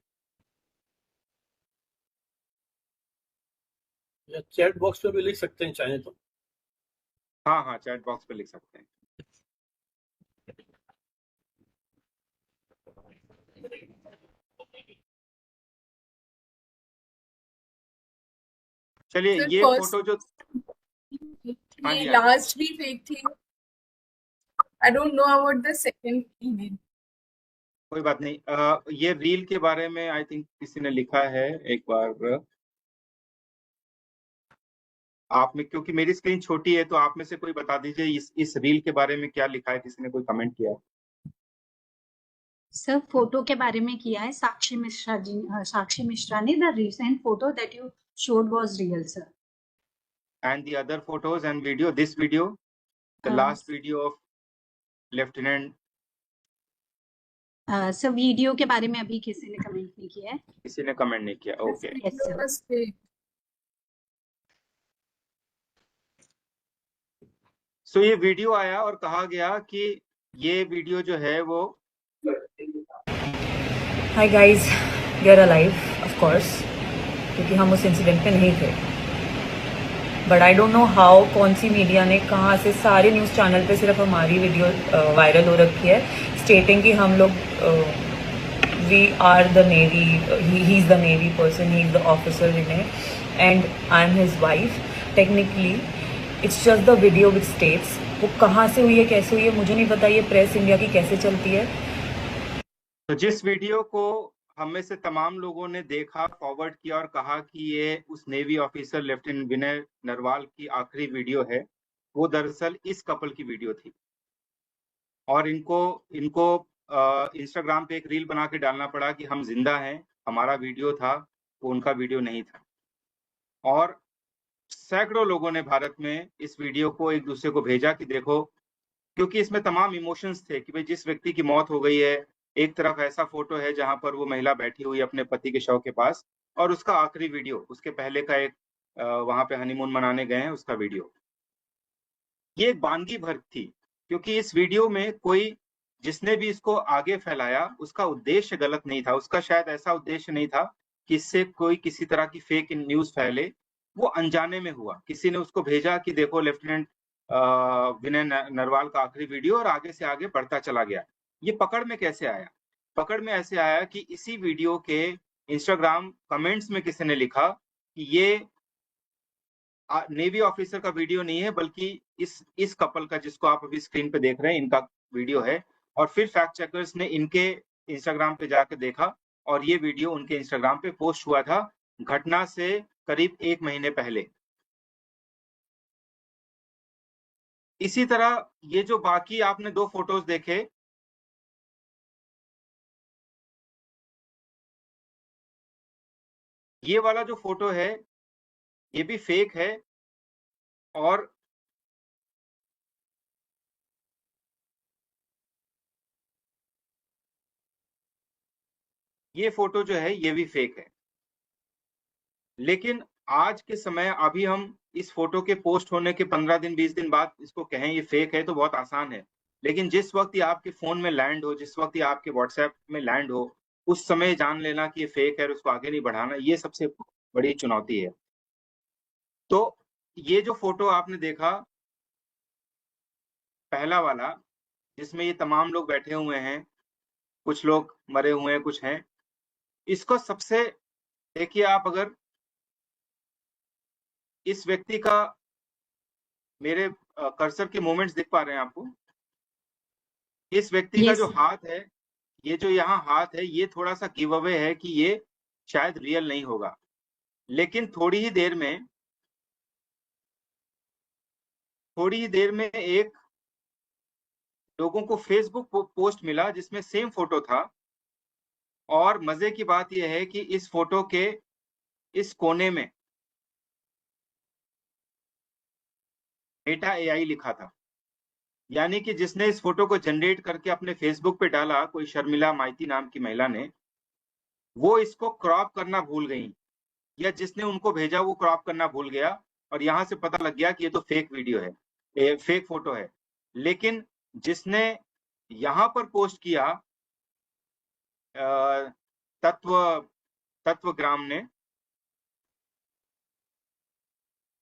[SPEAKER 1] या चैट बॉक्स पे भी लिख सकते हैं चाहें तो।
[SPEAKER 4] हाँ, चैट बॉक्स पे लिख सकते हैं। चलिए,
[SPEAKER 2] सर
[SPEAKER 4] ये
[SPEAKER 2] फर्स्ट
[SPEAKER 4] फोटो जो हाँ
[SPEAKER 2] थी,
[SPEAKER 4] जी,
[SPEAKER 2] लास्ट भी फेक थी। आई don't know about the second image.
[SPEAKER 4] कोई बात नहीं। ये रील के बारे में आई थिंक किसी ने लिखा है, एक बार आप में, क्योंकि मेरी स्क्रीन छोटी है, तो आप में से कोई बता दीजिए इस रील के बारे में क्या लिखा है, किसी ने कोई कमेंट किया है?
[SPEAKER 5] सर फोटो के बारे में किया है साक्षी मिश्रा जी, साक्षी मिश्रा ने, the recent photo that you showed was real sir.
[SPEAKER 4] And the other photos and video, this video, the last video of Lieutenant,
[SPEAKER 5] sir video के बारे में अभी किसी ने कमेंट नहीं किया है।
[SPEAKER 4] किसी ने कमेंट नहीं किया। Okay,
[SPEAKER 5] yes sir.
[SPEAKER 2] बस फेक।
[SPEAKER 4] सो ये वीडियो आया और कहा गया कि ये वीडियो जो है वो
[SPEAKER 6] hi guys, we are alive of course, क्योंकि हम उस इंसिडेंट पे नहीं थे। But I don't know how कौन सी मीडिया ने कहाँ से सारे न्यूज़ चैनल पे सिर्फ हमारी वीडियो वायरल हो रखी है, स्टेटिंग कि हम लोग we are the navy, he is the navy person, he is the officer in it and I am his wife. Technically it's just the video which states. वो कहाँ से हुई है, कैसे हुई है, मुझे नहीं पता। ये प्रेस इंडिया की कैसे चलती है।
[SPEAKER 4] तो जिस वीडियो को हम में से तमाम लोगों ने देखा, फॉरवर्ड किया और कहा कि ये उस नेवी ऑफिसर लेफ्टिनेंट विनय नरवाल की आखिरी वीडियो है, वो दरअसल इस कपल की वीडियो थी। और इनको इंस्टाग्राम पे एक रील बना के डालना पड़ा कि हम जिंदा हैं, हमारा वीडियो था, वो उनका वीडियो नहीं था। और सैकड़ों लोगों ने भारत में इस वीडियो को एक दूसरे को भेजा कि देखो, क्योंकि इसमें तमाम इमोशंस थे कि भाई जिस व्यक्ति की मौत हो गई है, एक तरफ ऐसा फोटो है जहां पर वो महिला बैठी हुई अपने पति के शव के पास, और उसका आखिरी वीडियो, उसके पहले का एक वहां पे हनीमून मनाने गए हैं उसका वीडियो। ये एक बानगी भर थी, क्योंकि इस वीडियो में कोई, जिसने भी इसको आगे फैलाया, उसका उद्देश्य गलत नहीं था। उसका शायद ऐसा उद्देश्य नहीं था कि इससे कोई किसी तरह की फेक न्यूज फैले। वो अनजाने में हुआ, किसी ने उसको भेजा कि देखो लेफ्टिनेंट विनय नरवाल का आखिरी वीडियो, और आगे से आगे बढ़ता चला गया। ये पकड़ में कैसे आया? पकड़ में ऐसे आया कि इसी वीडियो के इंस्टाग्राम कमेंट्स में किसी ने लिखा कि ये नेवी ऑफिसर का वीडियो नहीं है, बल्कि इस कपल का, जिसको आप अभी स्क्रीन पे देख रहे हैं, इनका वीडियो है। और फिर फैक्ट चेकर्स ने इनके इंस्टाग्राम पे जाकर देखा, और ये वीडियो उनके इंस्टाग्राम पे पोस्ट हुआ था घटना से करीब 1 महीने पहले। इसी तरह ये जो बाकी आपने 2 फोटोज देखे, ये वाला जो फोटो है ये भी फेक है, और ये फोटो जो है ये भी फेक है। लेकिन आज के समय, अभी हम इस फोटो के पोस्ट होने के 15 दिन 20 दिन बाद इसको कहें ये फेक है तो बहुत आसान है। लेकिन जिस वक्त ये आपके फोन में लैंड हो, जिस वक्त ये आपके व्हाट्सएप में लैंड हो, उस समय जान लेना कि ये फेक है और उसको आगे नहीं बढ़ाना, ये सबसे बड़ी चुनौती है। तो ये जो फोटो आपने देखा, पहला वाला, जिसमें ये तमाम लोग बैठे हुए हैं, कुछ लोग मरे हुए हैं, कुछ हैं, इसको सबसे देखिए आप, अगर इस व्यक्ति का, मेरे कर्सर के मूवमेंट्स दिख पा रहे हैं आपको, इस व्यक्ति का
[SPEAKER 5] Yes,
[SPEAKER 4] जो
[SPEAKER 5] sir.
[SPEAKER 4] हाथ है, ये जो यहाँ हाथ है ये थोड़ा सा गिव अवे है कि ये शायद रियल नहीं होगा, लेकिन थोड़ी ही देर में एक लोगों को फेसबुक पोस्ट मिला जिसमें सेम फोटो था, और मजे की बात यह है कि इस फोटो के इस कोने में मेटा एआई लिखा था। यानी कि जिसने इस फोटो को जनरेट करके अपने फेसबुक पे डाला, कोई शर्मिला माइती नाम की महिला ने, वो इसको क्रॉप करना भूल गई, या जिसने उनको भेजा वो क्रॉप करना भूल गया, और यहां से पता लग गया कि ये तो फेक वीडियो है, फेक फोटो है। लेकिन जिसने यहां पर पोस्ट किया तत्वग्राम ने,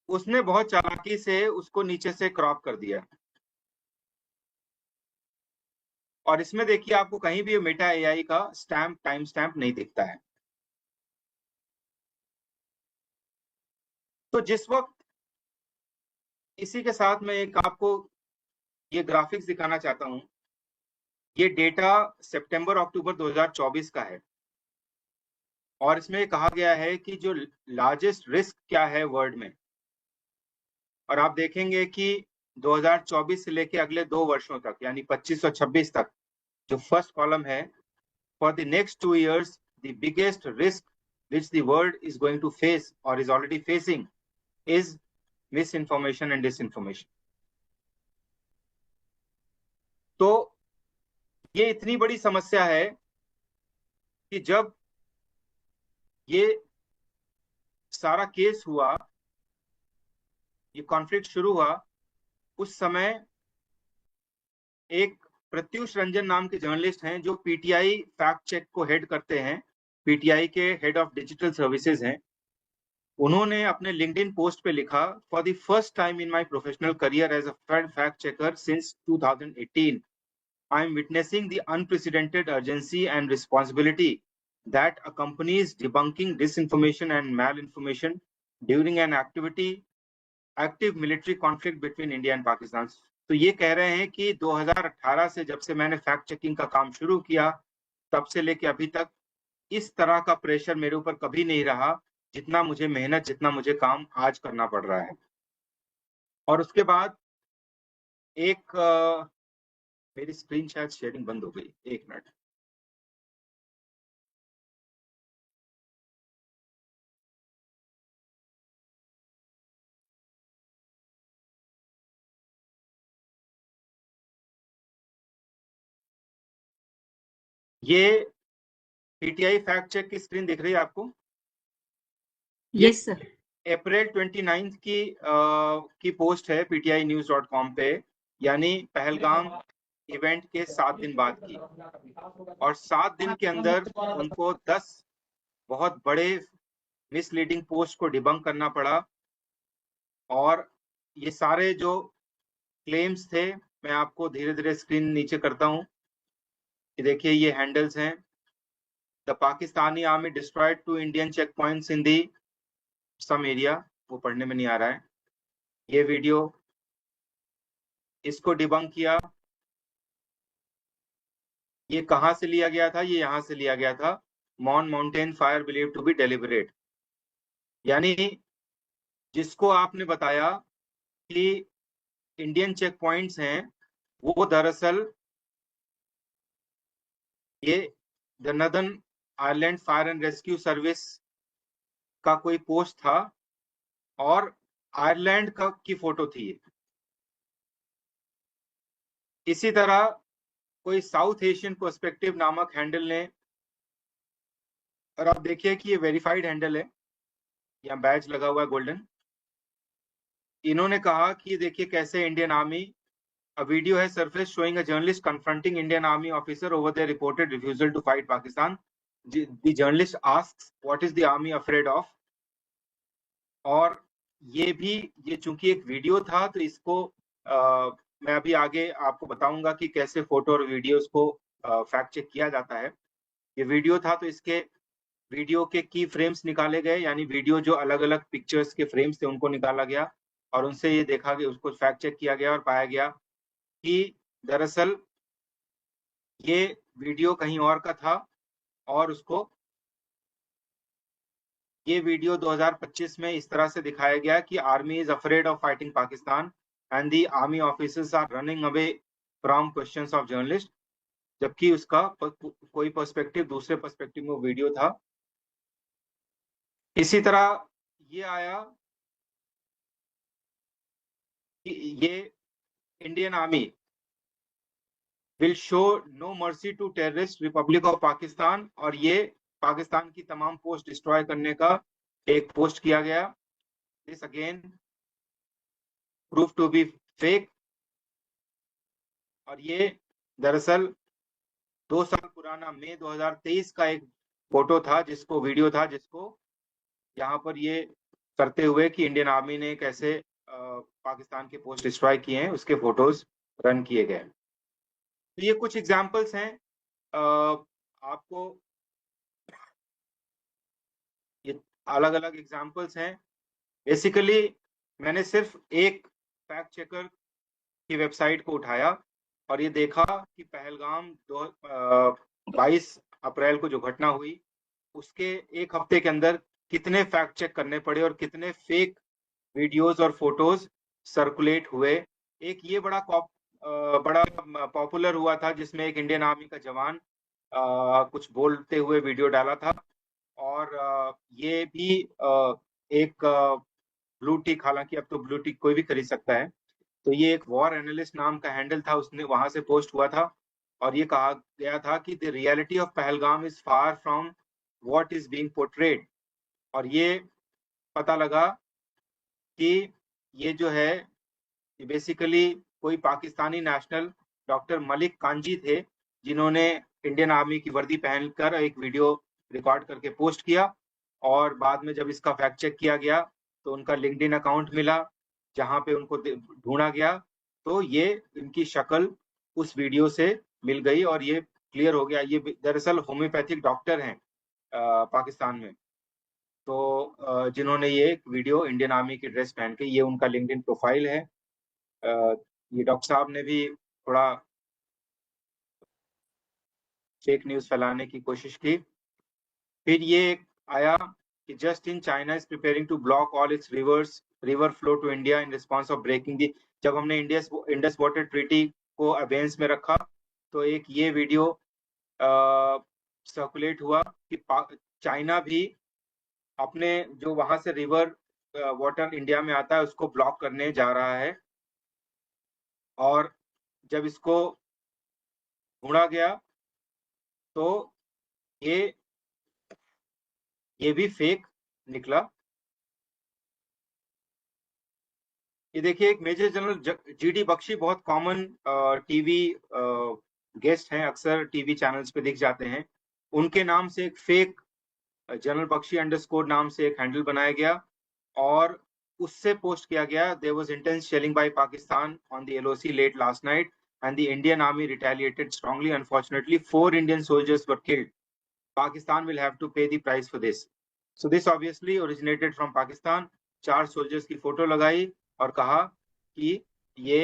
[SPEAKER 4] उसने बहुत चालाकी से उसको नीचे से क्रॉप कर दिया, और इसमें देखिए आपको कहीं भी मेटा एआई का स्टैम्प, टाइम स्टैम्प नहीं दिखता है। तो जिस वक्त, इसी के साथ मैं एक आपको ये ग्राफिक्स दिखाना चाहता हूं। ये डेटा सितंबर अक्टूबर 2024 का है, और इसमें कहा गया है कि जो लार्जेस्ट रिस्क क्या है वर्ल्ड में, और आप देखेंगे कि 2024 से लेके अगले 2 वर्षों तक, यानी 25 और 26 तक, जो फर्स्ट कॉलम है, for the next 2 years the biggest risk which the world is going to face or is already facing is misinformation and disinformation. तो ये इतनी बड़ी समस्या है कि जब ये सारा केस हुआ, ये कॉन्फ्लिक्ट शुरू हुआ, उस समय एक प्रत्युष रंजन नाम के जर्नलिस्ट हैं जो पीटीआई फैक्ट चेक को हेड करते हैं, पीटीआई के हेड ऑफ डिजिटल सर्विसेज हैं। उन्होंने अपने लिंक्डइन पोस्ट पे लिखा, for the first time in my professional career as a fact checker since 2018 I am witnessing the unprecedented urgency and responsibility that accompanies debunking disinformation and malinformation during an active military conflict between India and Pakistan. तो ये कह रहे हैं कि 2018 से जब से मैंने फैक्ट चेकिंग का काम शुरू किया, तब से लेके अभी तक इस तरह का प्रेशर मेरे ऊपर कभी नहीं रहा, जितना मुझे मेहनत, जितना मुझे काम आज करना पड़ रहा है। और उसके बाद एक मेरी स्क्रीन शायद शेयरिंग बंद हो गई, 1 मिनट। ये पीटीआई फैक्ट चेक की स्क्रीन दिख रही है आपको?
[SPEAKER 5] Yes sir.
[SPEAKER 4] अप्रैल 29 की पोस्ट है ptinews.com पे, यानी पहलगाम इवेंट के 7 दिन बाद की, और 7 दिन के अंदर उनको 10 बहुत बड़े मिसलीडिंग पोस्ट को डिबंक करना पड़ा। और ये सारे जो क्लेम्स थे, मैं आपको धीरे धीरे स्क्रीन नीचे करता हूं, देखिए ये हैंडल्स हैं। The Pakistani army destroyed 2 Indian checkpoints in the some area, वो पढ़ने में नहीं आ रहा है। ये वीडियो, इसको डिबंक किया। ये कहां से लिया गया था? ये यहां से लिया गया था, Mon mountain fire believe to be deliberate. यानी जिसको आपने बताया कि इंडियन चेक पॉइंट्स हैं, वो दरअसल ये the northern Ireland fire and rescue service का कोई पोस्ट था, और आयरलैंड का की फोटो थी। इसी तरह कोई साउथ एशियन पर्सपेक्टिव नामक हैंडल ने, और आप देखिए कि ये वेरीफाइड हैंडल है, यहाँ बैज लगा हुआ है गोल्डन। इन्होंने कहा कि देखिए कैसे Indian army, a video has surfaced showing a journalist confronting Indian Army officer over their reported refusal to fight Pakistan. The journalist asks, what is the army afraid of? और ये चूंकि एक वीडियो था, तो इसको मैं अभी आगे आपको बताऊंगा कि कैसे फोटो और वीडियोस को फैक्ट चेक किया जाता है। ये वीडियो था, तो इसके वीडियो के की फ्रेम्स निकाले गए, यानी वीडियो जो अलग अलग पिक्चर्स के फ्रेम्स थे उनको निकाला गया, और उनसे ये देखा गया, उसको फैक्ट चेक किया गया, और पाया गया कि दरअसल ये वीडियो कहीं और का था और उसको ये वीडियो 2025 में इस तरह से दिखाया गया कि army is afraid of fighting Pakistan and the army officers are running away from questions of journalist, जबकि उसका कोई पर्सपेक्टिव, दूसरे पर्सपेक्टिव में वीडियो था। इसी तरह ये आया कि ये Indian army will show no mercy to terrorist republic of Pakistan, और ये पाकिस्तान की तमाम पोस्ट डिस्ट्रॉय करने का एक पोस्ट किया गया। This again prove to be fake, और ये दरअसल 2 साल पुराना मई 2023 का एक फोटो था, जिसको वीडियो था, जिसको यहाँ पर ये करते हुए कि इंडियन आर्मी ने कैसे पाकिस्तान के पोस्ट डिस्ट्रॉय किए हैं, उसके फोटोज रन किए गए। तो ये कुछ एग्जांपल्स हैं, आपको ये अलग अलग एग्जांपल्स हैं। बेसिकली मैंने सिर्फ एक फैक्ट चेकर की वेबसाइट को उठाया और ये देखा कि पहलगाम 22 अप्रैल को जो घटना हुई उसके एक हफ्ते के अंदर कितने फैक्ट चेक करने पड़े और कितने फेक वीडियोस और फोटोज सर्कुलेट हुए। एक ये बड़ा पॉपुलर हुआ था जिसमें एक इंडियन आर्मी का जवान कुछ बोलते हुए वीडियो डाला था, और ये भी एक ब्लू टिक, हालांकि अब तो ब्लू टिक कोई भी खरीद सकता है, तो ये एक वॉर एनालिस्ट नाम का हैंडल था, उसने वहां से पोस्ट हुआ था और ये कहा गया था कि the reality of Pahalgam is far from what is being portrayed. और ये पता लगा कि ये जो है बेसिकली कोई पाकिस्तानी नेशनल डॉक्टर मलिक कांजी थे, जिन्होंने इंडियन आर्मी की वर्दी पहनकर एक वीडियो रिकॉर्ड करके पोस्ट किया, और बाद में जब इसका फैक्ट चेक किया गया तो उनका लिंक्डइन अकाउंट मिला जहां पे उनको ढूंढा गया, तो ये इनकी शक्ल उस वीडियो से मिल गई और ये क्लियर हो गया ये दरअसल होम्योपैथिक डॉक्टर हैं पाकिस्तान में, तो जिन्होंने ये वीडियो इंडियन आर्मी की ड्रेस पहन के, ये उनका लिंक्डइन प्रोफाइल है। ये डॉक्टर साहब ने भी थोड़ा फेक न्यूज फैलाने की कोशिश की। फिर ये आया कि just in China is preparing to block all its river flow to India in response of breaking दी। जब हमने इंडस वाटर ट्रीटी को अबेंस में रखा तो एक ये वीडियो सर्कुलेट हुआ कि चाइना भी अपने जो वहां से रिवर वाटर इंडिया में आता है उसको ब्लॉक करने जा रहा है, और जब इसको ढूंढा गया तो ये भी फेक निकला। ये देखिए, एक मेजर जनरल जीडी बख्शी बहुत कॉमन टीवी गेस्ट हैं, अक्सर टीवी चैनल्स पे दिख जाते हैं, उनके नाम से एक फेक जनरल बख्शी अंडरस्कोर नाम से एक हैंडल बनाया गया और उससे पोस्ट किया गया, there was intense shelling by Pakistan on the LOC late last night and the Indian army retaliated strongly. Unfortunately, 4 Indian soldiers were killed. Pakistan will have to pay the price for this. So this obviously originated from Pakistan. 4 soldiers की photo लगाई और कहा कि ये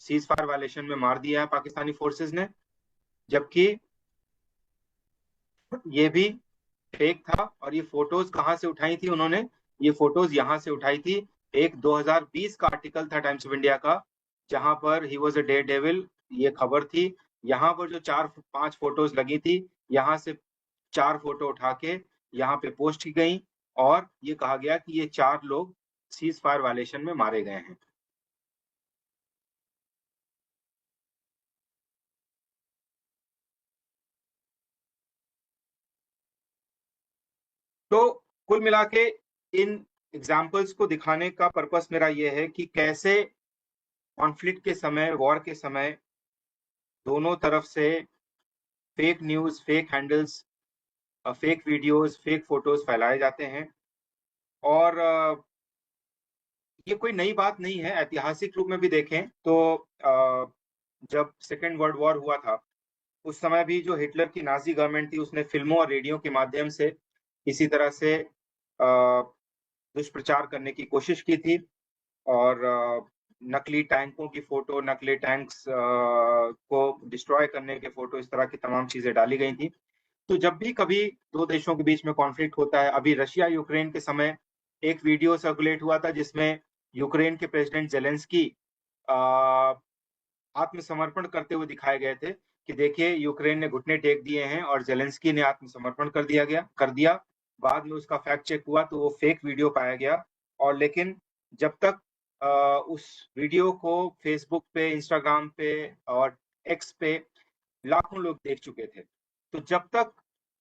[SPEAKER 4] cease fire violation में मार दिया है पाकिस्तानी फोर्सेस ने, जबकि ये भी फेक था। और ये फोटोज कहाँ से उठाई थी उन्होंने? ये फोटोज यहाँ से उठाई थी। एक 2020 का आर्टिकल था टाइम्स ऑफ इंडिया का, जहां पर he was a daredevil, ये खबर थी। यहाँ पर जो 4-5 फोटोज लगी थी, यहाँ से 4 फोटो उठा के यहाँ पे पोस्ट की गई और ये कहा गया कि ये 4 लोग सीज फायर वायलेशन में मारे गए हैं। तो कुल मिला के इन एग्जाम्पल्स को दिखाने का पर्पस मेरा ये है कि कैसे कॉन्फ्लिक्ट के समय, वॉर के समय दोनों तरफ से fake news, fake handles, fake videos, fake photos फैलाए जाते हैं। और ये कोई नई बात नहीं है। ऐतिहासिक रूप में भी देखें तो जब सेकेंड वर्ल्ड वॉर हुआ था उस समय भी जो हिटलर की नाजी गवर्नमेंट थी उसने फिल्मों और रेडियो के माध्यम से इसी तरह से दुष्प्रचार करने की कोशिश की थी। और नकली टैंकों की फोटो, नकली टैंक्स को डिस्ट्रॉय करने के फोटो, इस तरह की तमाम चीजें डाली गई थी। तो जब भी कभी दो देशों के बीच में कॉन्फ्लिक्ट होता है, अभी रशिया यूक्रेन के समय एक वीडियो सर्कुलेट हुआ था जिसमें यूक्रेन के प्रेसिडेंट जेलेंस्की आत्मसमर्पण करते हुए दिखाए गए थे कि देखिए यूक्रेन ने घुटने टेक दिए हैं और जेलेंस्की ने आत्मसमर्पण कर दिया। बाद में उसका फैक्ट चेक हुआ तो वो फेक वीडियो पाया गया। और लेकिन जब तक उस वीडियो को फेसबुक पे, इंस्टाग्राम पे और एक्स पे लाखों लोग देख चुके थे, तो जब तक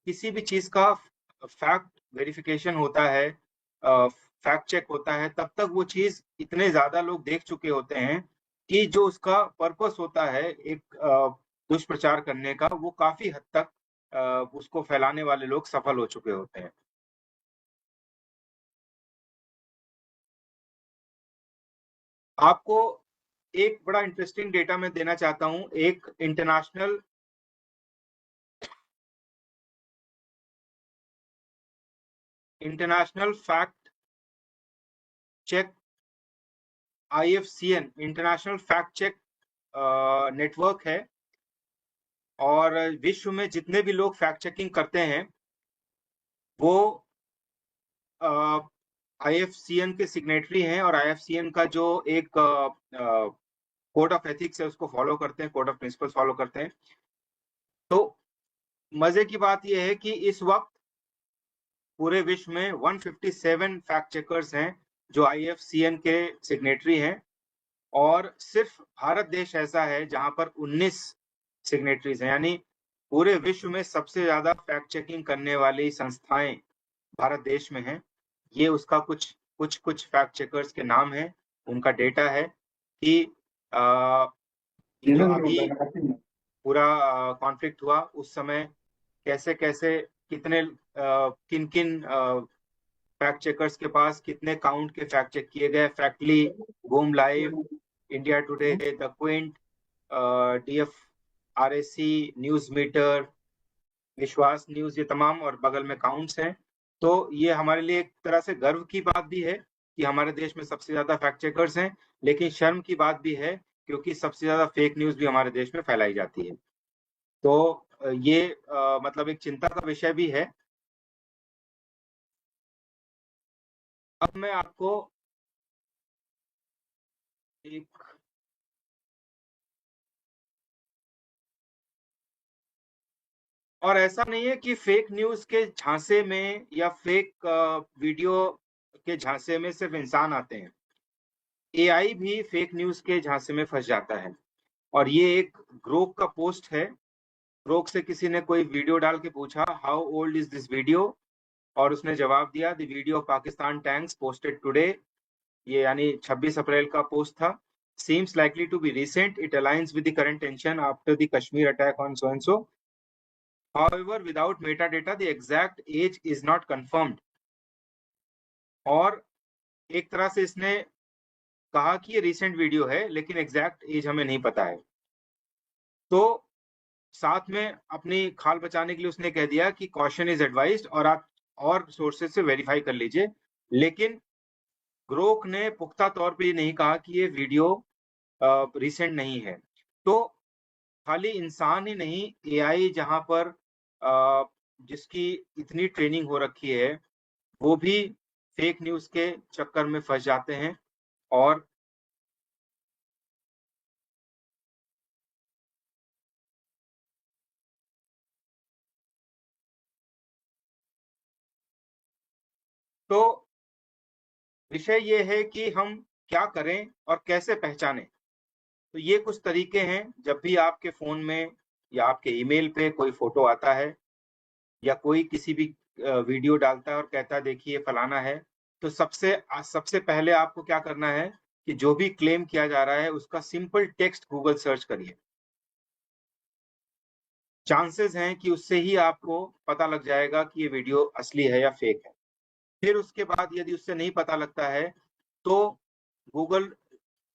[SPEAKER 4] किसी भी चीज का फैक्ट वेरिफिकेशन होता है, फैक्ट चेक होता है, तब तक वो चीज इतने ज्यादा लोग देख चुके होते हैं कि जो उसका पर्पस होता है एक दुष्प्रचार करने का, वो काफी हद तक उसको फैलाने वाले लोग सफल हो चुके होते हैं। आपको एक बड़ा इंटरेस्टिंग डेटा मैं देना चाहता हूं। एक international fact check IFCN international fact check network है, और विश्व में जितने भी लोग फैक्ट चेकिंग करते हैं वो IFCN के सिग्नेटरी हैं, और IFCN का जो एक कोड ऑफ एथिक्स है उसको फॉलो करते हैं, कोड ऑफ प्रिंसिपल्स फॉलो करते हैं। तो मजे की बात यह है कि इस वक्त पूरे विश्व में 157 फैक्ट चेकर्स हैं जो IFCN के सिग्नेटरी हैं, और सिर्फ भारत देश ऐसा है जहां पर 19 सिग्नेटरीज हैं। यानी पूरे विश्व में सबसे ज्यादा फैक्ट चेकिंग करने वाली संस्थाएं भारत देश में हैं। ये उसका कुछ फैक्ट चेकर्स के नाम हैं, उनका डेटा है कि जो अभी पूरा कॉन्फ्लिक्ट हुआ उस समय कैसे कितने किन फैक्ट चेकर्स के पास कितने काउंट के फैक्ट चेक किए गए। Factly, Boom Live, India Today, the Quint, DFRAC, News Meter, Vishvas News, ये तमाम, और बगल में काउंट्स हैं। तो ये हमारे लिए एक तरह से गर्व की बात भी है कि हमारे देश में सबसे ज्यादा फैक्ट चेकर्स हैं, लेकिन शर्म की बात भी है क्योंकि सबसे ज्यादा फेक न्यूज भी हमारे देश में फैलाई जाती है। तो ये मतलब एक चिंता का विषय भी है। अब मैं आपको एक और ऐसा नहीं है कि फेक न्यूज के झांसे में या फेक वीडियो के झांसे में सिर्फ इंसान आते हैं, AI भी फेक न्यूज के झांसे में फंस जाता है। और ये एक ग्रोक का पोस्ट है। ग्रोक से किसी ने कोई वीडियो डाल के पूछा how old is this video, और उसने जवाब दिया the video of Pakistan tanks posted today, ये यानी 26 अप्रैल का पोस्ट था, seems likely to be recent, it aligns with the current tension after the Kashmir attack on so and so, however without metadata the exact age is not confirmed। और एक तरह से इसने कहा कि ये रिसेंट वीडियो है लेकिन एग्जैक्ट एज हमें नहीं पता है। तो साथ में अपनी खाल बचाने के लिए उसने कह दिया कि कॉशन इज एडवाइज्ड और आप और सोर्सेज से वेरीफाई कर लीजिए। लेकिन ग्रोक ने पुख्ता तौर पे ये नहीं कहा कि ये वीडियो रिसेंट नहीं है। तो खाली इंसान ही नहीं, AI जहां पर जिसकी इतनी ट्रेनिंग हो रखी है वो भी फेक न्यूज के चक्कर में फंस जाते हैं। और तो विषय ये है कि हम क्या करें और कैसे पहचानें। तो ये कुछ तरीके हैं। जब भी आपके फोन में या आपके ईमेल पे कोई फोटो आता है या कोई किसी भी वीडियो डालता है और कहता है देखिए फलाना है, तो सबसे पहले आपको क्या करना है कि जो भी क्लेम किया जा रहा है उसका सिंपल टेक्स्ट गूगल सर्च करिए। चांसेस हैं कि उससे ही आपको पता लग जाएगा कि ये वीडियो असली है या फेक है। फिर उसके बाद यदि उससे नहीं पता लगता है तो गूगल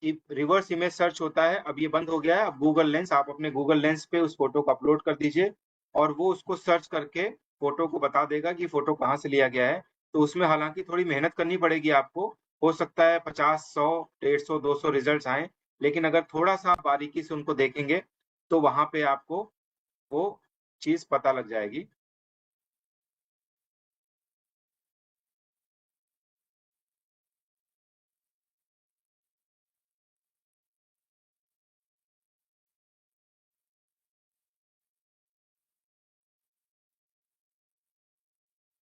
[SPEAKER 4] रिवर्स इमेज सर्च होता है, अब ये बंद हो गया है। अब गूगल लेंस, आप अपने गूगल लेंस पे उस फोटो को अपलोड कर दीजिए और वो उसको सर्च करके फोटो को बता देगा कि फोटो कहाँ से लिया गया है। तो उसमें हालांकि थोड़ी मेहनत करनी पड़ेगी आपको, हो सकता है 50, 100, 150, 200 रिजल्ट्स आए, लेकिन अगर थोड़ा सा आप बारीकी से उनको देखेंगे तो वहां पे आपको वो चीज पता लग जाएगी।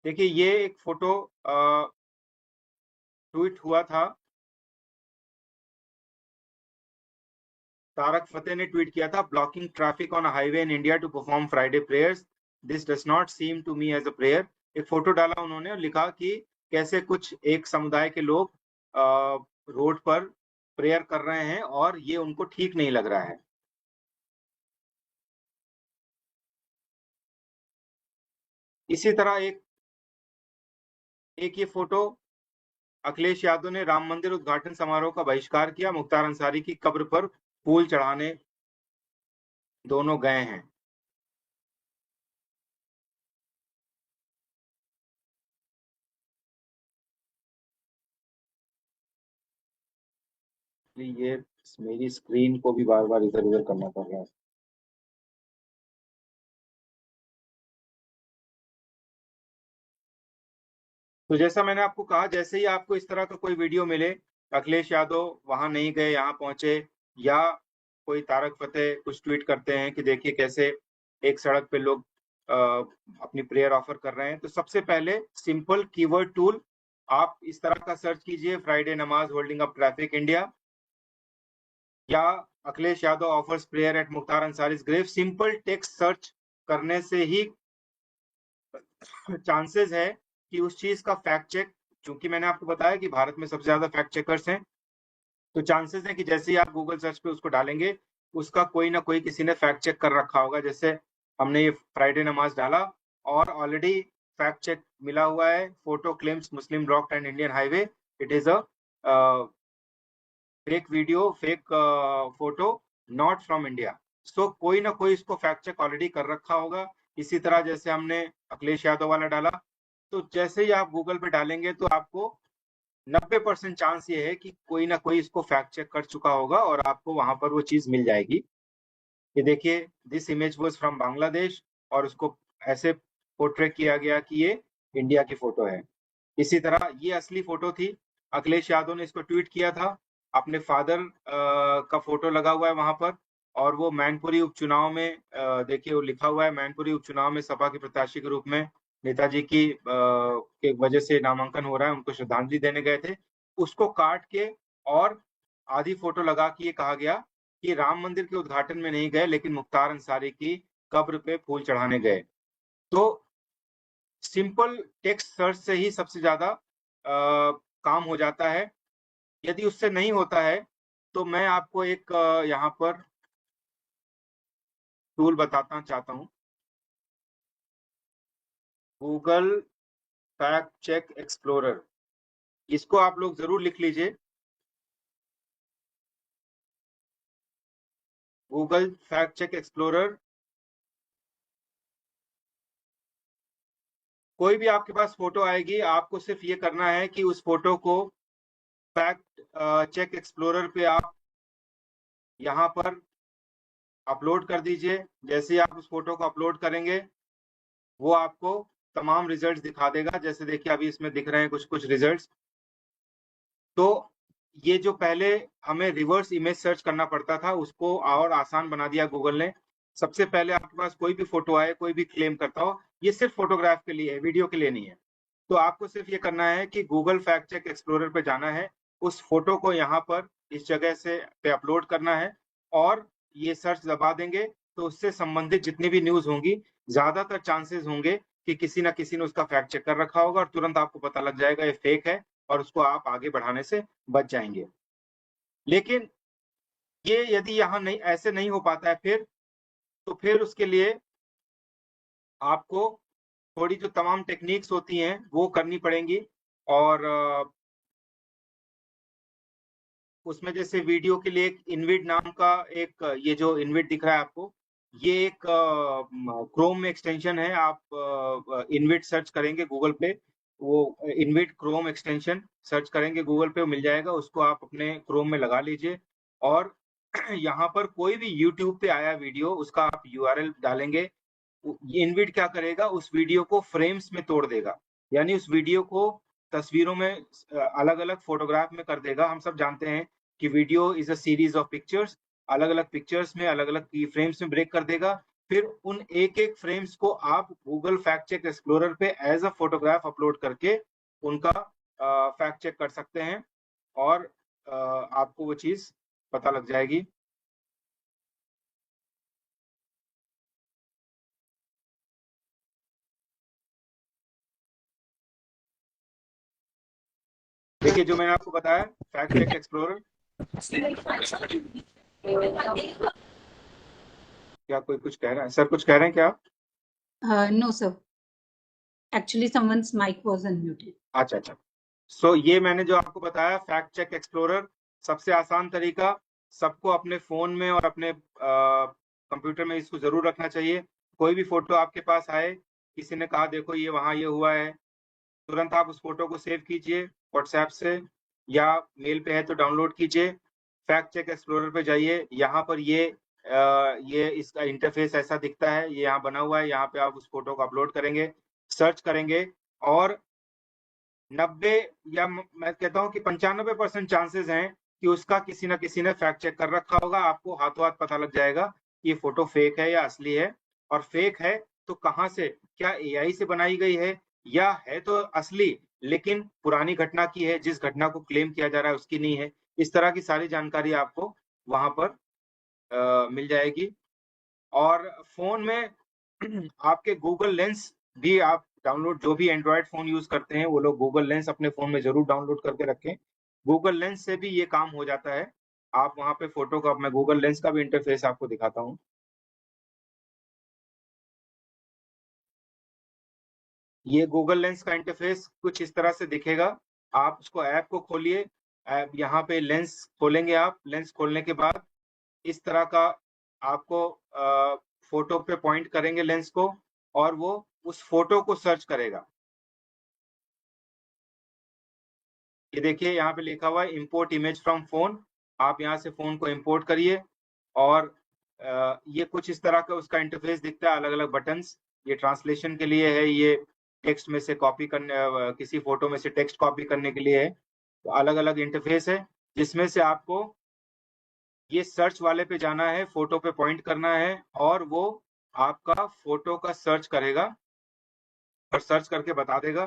[SPEAKER 4] देखिए ये एक फोटो ट्वीट हुआ था, तारक फतेह ने ट्वीट किया था, blocking traffic on highway in India to perform Friday prayers, this does not seem to me as a prayer. एक फोटो डाला उन्होंने और लिखा कि कैसे कुछ एक समुदाय के लोग रोड पर प्रेयर कर रहे हैं और ये उनको ठीक नहीं लग रहा है। इसी तरह एक ये फोटो, अखिलेश यादव ने राम मंदिर उद्घाटन समारोह का बहिष्कार किया, मुख्तार अंसारी की कब्र पर फूल चढ़ाने दोनों गए हैं। ये मेरी स्क्रीन को भी बार बार इधर उधर करना पड़ रहा है। तो जैसा मैंने आपको कहा, जैसे ही आपको इस तरह का कोई वीडियो मिले, अखिलेश यादव वहां नहीं गए यहाँ पहुंचे, या कोई तारक फतेह कुछ ट्वीट करते हैं कि देखिए कैसे एक सड़क पे लोग अपनी प्रेयर ऑफर कर रहे हैं, तो सबसे पहले सिंपल कीवर्ड टूल आप इस तरह का सर्च कीजिए, फ्राइडे नमाज होल्डिंग अप ट्रैफिक इंडिया, या Akhilesh Yadav offers prayer at Mukhtar Ansari's grave. Simple text search करने से ही चांसेस है कि उस चीज का फैक्ट चेक, चूंकि मैंने आपको बताया कि भारत में सबसे ज्यादा फैक्ट चेकर्स हैं, तो चांसेस है कि जैसे ही आप गूगल सर्च पे उसको डालेंगे, उसका कोई ना कोई किसी ने फैक्ट चेक कर रखा होगा। जैसे हमने ये फ्राइडे नमाज डाला और ऑलरेडी फैक्ट चेक मिला हुआ है, photo claims Muslim blocked and Indian highway, it is a fake video, fake photo, not from India. So कोई ना कोई इसको फैक्ट चेक ऑलरेडी कर रखा होगा। इसी तरह जैसे हमने अखिलेश यादव वाला डाला, तो जैसे ही आप गूगल पे डालेंगे तो आपको 90% चांस ये है कि कोई ना कोई इसको फैक्ट चेक कर चुका होगा और आपको वहां पर वो चीज मिल जाएगी। ये देखिए, this image was from Bangladesh और उसको ऐसे पोर्ट्रे किया गया कि ये इंडिया की फोटो है। इसी तरह ये असली फोटो थी, अखिलेश यादव ने इसको ट्वीट किया था, अपने फादर का फोटो लगा हुआ है वहां पर, और वो मैनपुरी उपचुनाव में देखिए वो लिखा हुआ है, मैनपुरी उपचुनाव में सपा के प्रत्याशी के रूप में नेताजी की वजह से नामांकन हो रहा है, उनको श्रद्धांजलि देने गए थे। उसको काट के और आधी फोटो लगा के ये कहा गया कि राम मंदिर के उद्घाटन में नहीं गए लेकिन मुख्तार अंसारी की कब्र पे फूल चढ़ाने गए। तो सिंपल टेक्स्ट सर्च से ही सबसे ज्यादा काम हो जाता है। यदि उससे नहीं होता है तो मैं आपको एक यहाँ पर टूल बताना चाहता हूँ, गूगल फैक्ट चेक एक्सप्लोरर। इसको आप लोग जरूर लिख लीजिए, गूगल फैक्ट चेक एक्सप्लोरर। कोई भी आपके पास फोटो आएगी, आपको सिर्फ ये करना है कि उस फोटो को फैक्ट चेक एक्सप्लोरर पे आप यहाँ पर अपलोड कर दीजिए। जैसे ही आप उस फोटो को अपलोड करेंगे, वो आपको तमाम रिजल्ट्स दिखा देगा। जैसे देखिए अभी इसमें दिख रहे हैं कुछ कुछ रिजल्ट्स। तो ये जो पहले हमें रिवर्स इमेज सर्च करना पड़ता था, उसको और आसान बना दिया गूगल ने। सबसे पहले आपके पास कोई भी फोटो आए, कोई भी क्लेम करता हो, ये सिर्फ फोटोग्राफ के लिए है, वीडियो के लिए नहीं है। तो आपको सिर्फ ये करना है कि गूगल फैक्ट चेक एक्सप्लोरर पे जाना है, उस फोटो को यहाँ पर इस जगह से पे अपलोड करना है और ये सर्च दबा देंगे, तो उससे संबंधित जितनी भी न्यूज होंगी, ज्यादातर चांसेस होंगे कि किसी ना किसी ने उसका फैक्ट चेक कर रखा होगा और तुरंत आपको पता लग जाएगा ये फेक है और उसको आप आगे बढ़ाने से बच जाएंगे। लेकिन ये यदि यहाँ नहीं, ऐसे नहीं हो पाता है तो फिर उसके लिए आपको थोड़ी जो तमाम टेक्निक्स होती हैं वो करनी पड़ेंगी। और उसमें जैसे वीडियो के लिए एक इनविड नाम का एक, ये जो इनविड दिख रहा है आपको, ये एक क्रोम में एक्सटेंशन है। आप इनविड सर्च करेंगे गूगल पे वो इनविट क्रोम एक्सटेंशन सर्च करेंगे गूगल पे, मिल जाएगा, उसको आप अपने क्रोम में लगा लीजिए। और यहाँ पर कोई भी यूट्यूब पे आया वीडियो उसका आप यूआरएल डालेंगे, ये इनविट क्या करेगा, उस वीडियो को फ्रेम्स में तोड़ देगा, यानी उस वीडियो को तस्वीरों में अलग अलग फोटोग्राफ में कर देगा। हम सब जानते हैं कि video is a series of pictures, अलग अलग पिक्चर्स में अलग अलग की फ्रेम्स में ब्रेक कर देगा। फिर उन एक एक फ्रेम्स को आप गूगल फैक्ट चेक एक्सप्लोरर पे एज अ फोटोग्राफ अपलोड करके उनका फैक्ट चेक कर सकते हैं और आपको वो चीज पता लग जाएगी। देखिए जो मैंने आपको बताया फैक्ट चेक एक्सप्लोरर, क्या कोई कुछ कह रहा है? सर कुछ कह रहे हैं क्या आप?
[SPEAKER 5] No, sir. Actually, someone's mic was unmuted.
[SPEAKER 4] अच्छा अच्छा, सो ये मैंने जो आपको बताया फैक्ट चेक एक्सप्लोरर, सबसे आसान तरीका, सबको अपने फोन में और अपने कंप्यूटर में इसको जरूर रखना चाहिए। कोई भी फोटो आपके पास आए, किसी ने कहा देखो ये वहाँ ये हुआ है, तुरंत आप उस फोटो को सेव कीजिए व्हाट्सएप से या मेल पे है तो डाउनलोड कीजिए। फैक्ट चेक एक्सप्लोरर पे जाइए, यहाँ पर ये इसका इंटरफेस ऐसा दिखता है, ये यहाँ बना हुआ है, यहाँ पे आप उस फोटो को अपलोड करेंगे, सर्च करेंगे और 90 या मैं कहता हूँ कि 95% चांसेस हैं कि उसका किसी न किसी ने फैक्ट चेक कर रखा होगा। आपको हाथों हाथ पता लग जाएगा कि ये फोटो फेक है या असली है, और फेक है तो कहाँ से, क्या एआई से बनाई गई है या है तो असली लेकिन पुरानी घटना की है, जिस घटना को क्लेम किया जा रहा है उसकी नहीं है। इस तरह की सारी जानकारी आपको वहां पर मिल जाएगी। और फोन में आपके गूगल लेंस भी आप डाउनलोड, जो भी एंड्रॉयड फोन यूज करते हैं वो लोग गूगल लेंस अपने फोन में जरूर डाउनलोड करके रखें। गूगल लेंस से भी ये काम हो जाता है। आप वहां पे फोटो का, मैं गूगल लेंस का भी इंटरफेस आपको दिखाता हूँ। ये गूगल लेंस का इंटरफेस कुछ इस तरह से दिखेगा। आप उसको ऐप को खोलिए, ऐप यहाँ पे लेंस खोलेंगे आप, लेंस खोलने के बाद इस तरह का आपको फोटो पे पॉइंट करेंगे लेंस को और वो उस फोटो को सर्च करेगा। ये देखिए यहाँ पे लिखा हुआ है इंपोर्ट इमेज फ्रॉम फोन, आप यहाँ से फोन को इंपोर्ट करिए और ये कुछ इस तरह का उसका इंटरफेस दिखता है, अलग अलग बटन्स। ये ट्रांसलेशन के लिए है, ये टेक्स्ट में से कॉपी करने, किसी फोटो में से टेक्स्ट कॉपी करने के लिए है। तो अलग अलग इंटरफेस है जिसमें से आपको ये सर्च वाले पे जाना है, फोटो पे पॉइंट करना है और वो आपका फोटो का सर्च करेगा और सर्च करके बता देगा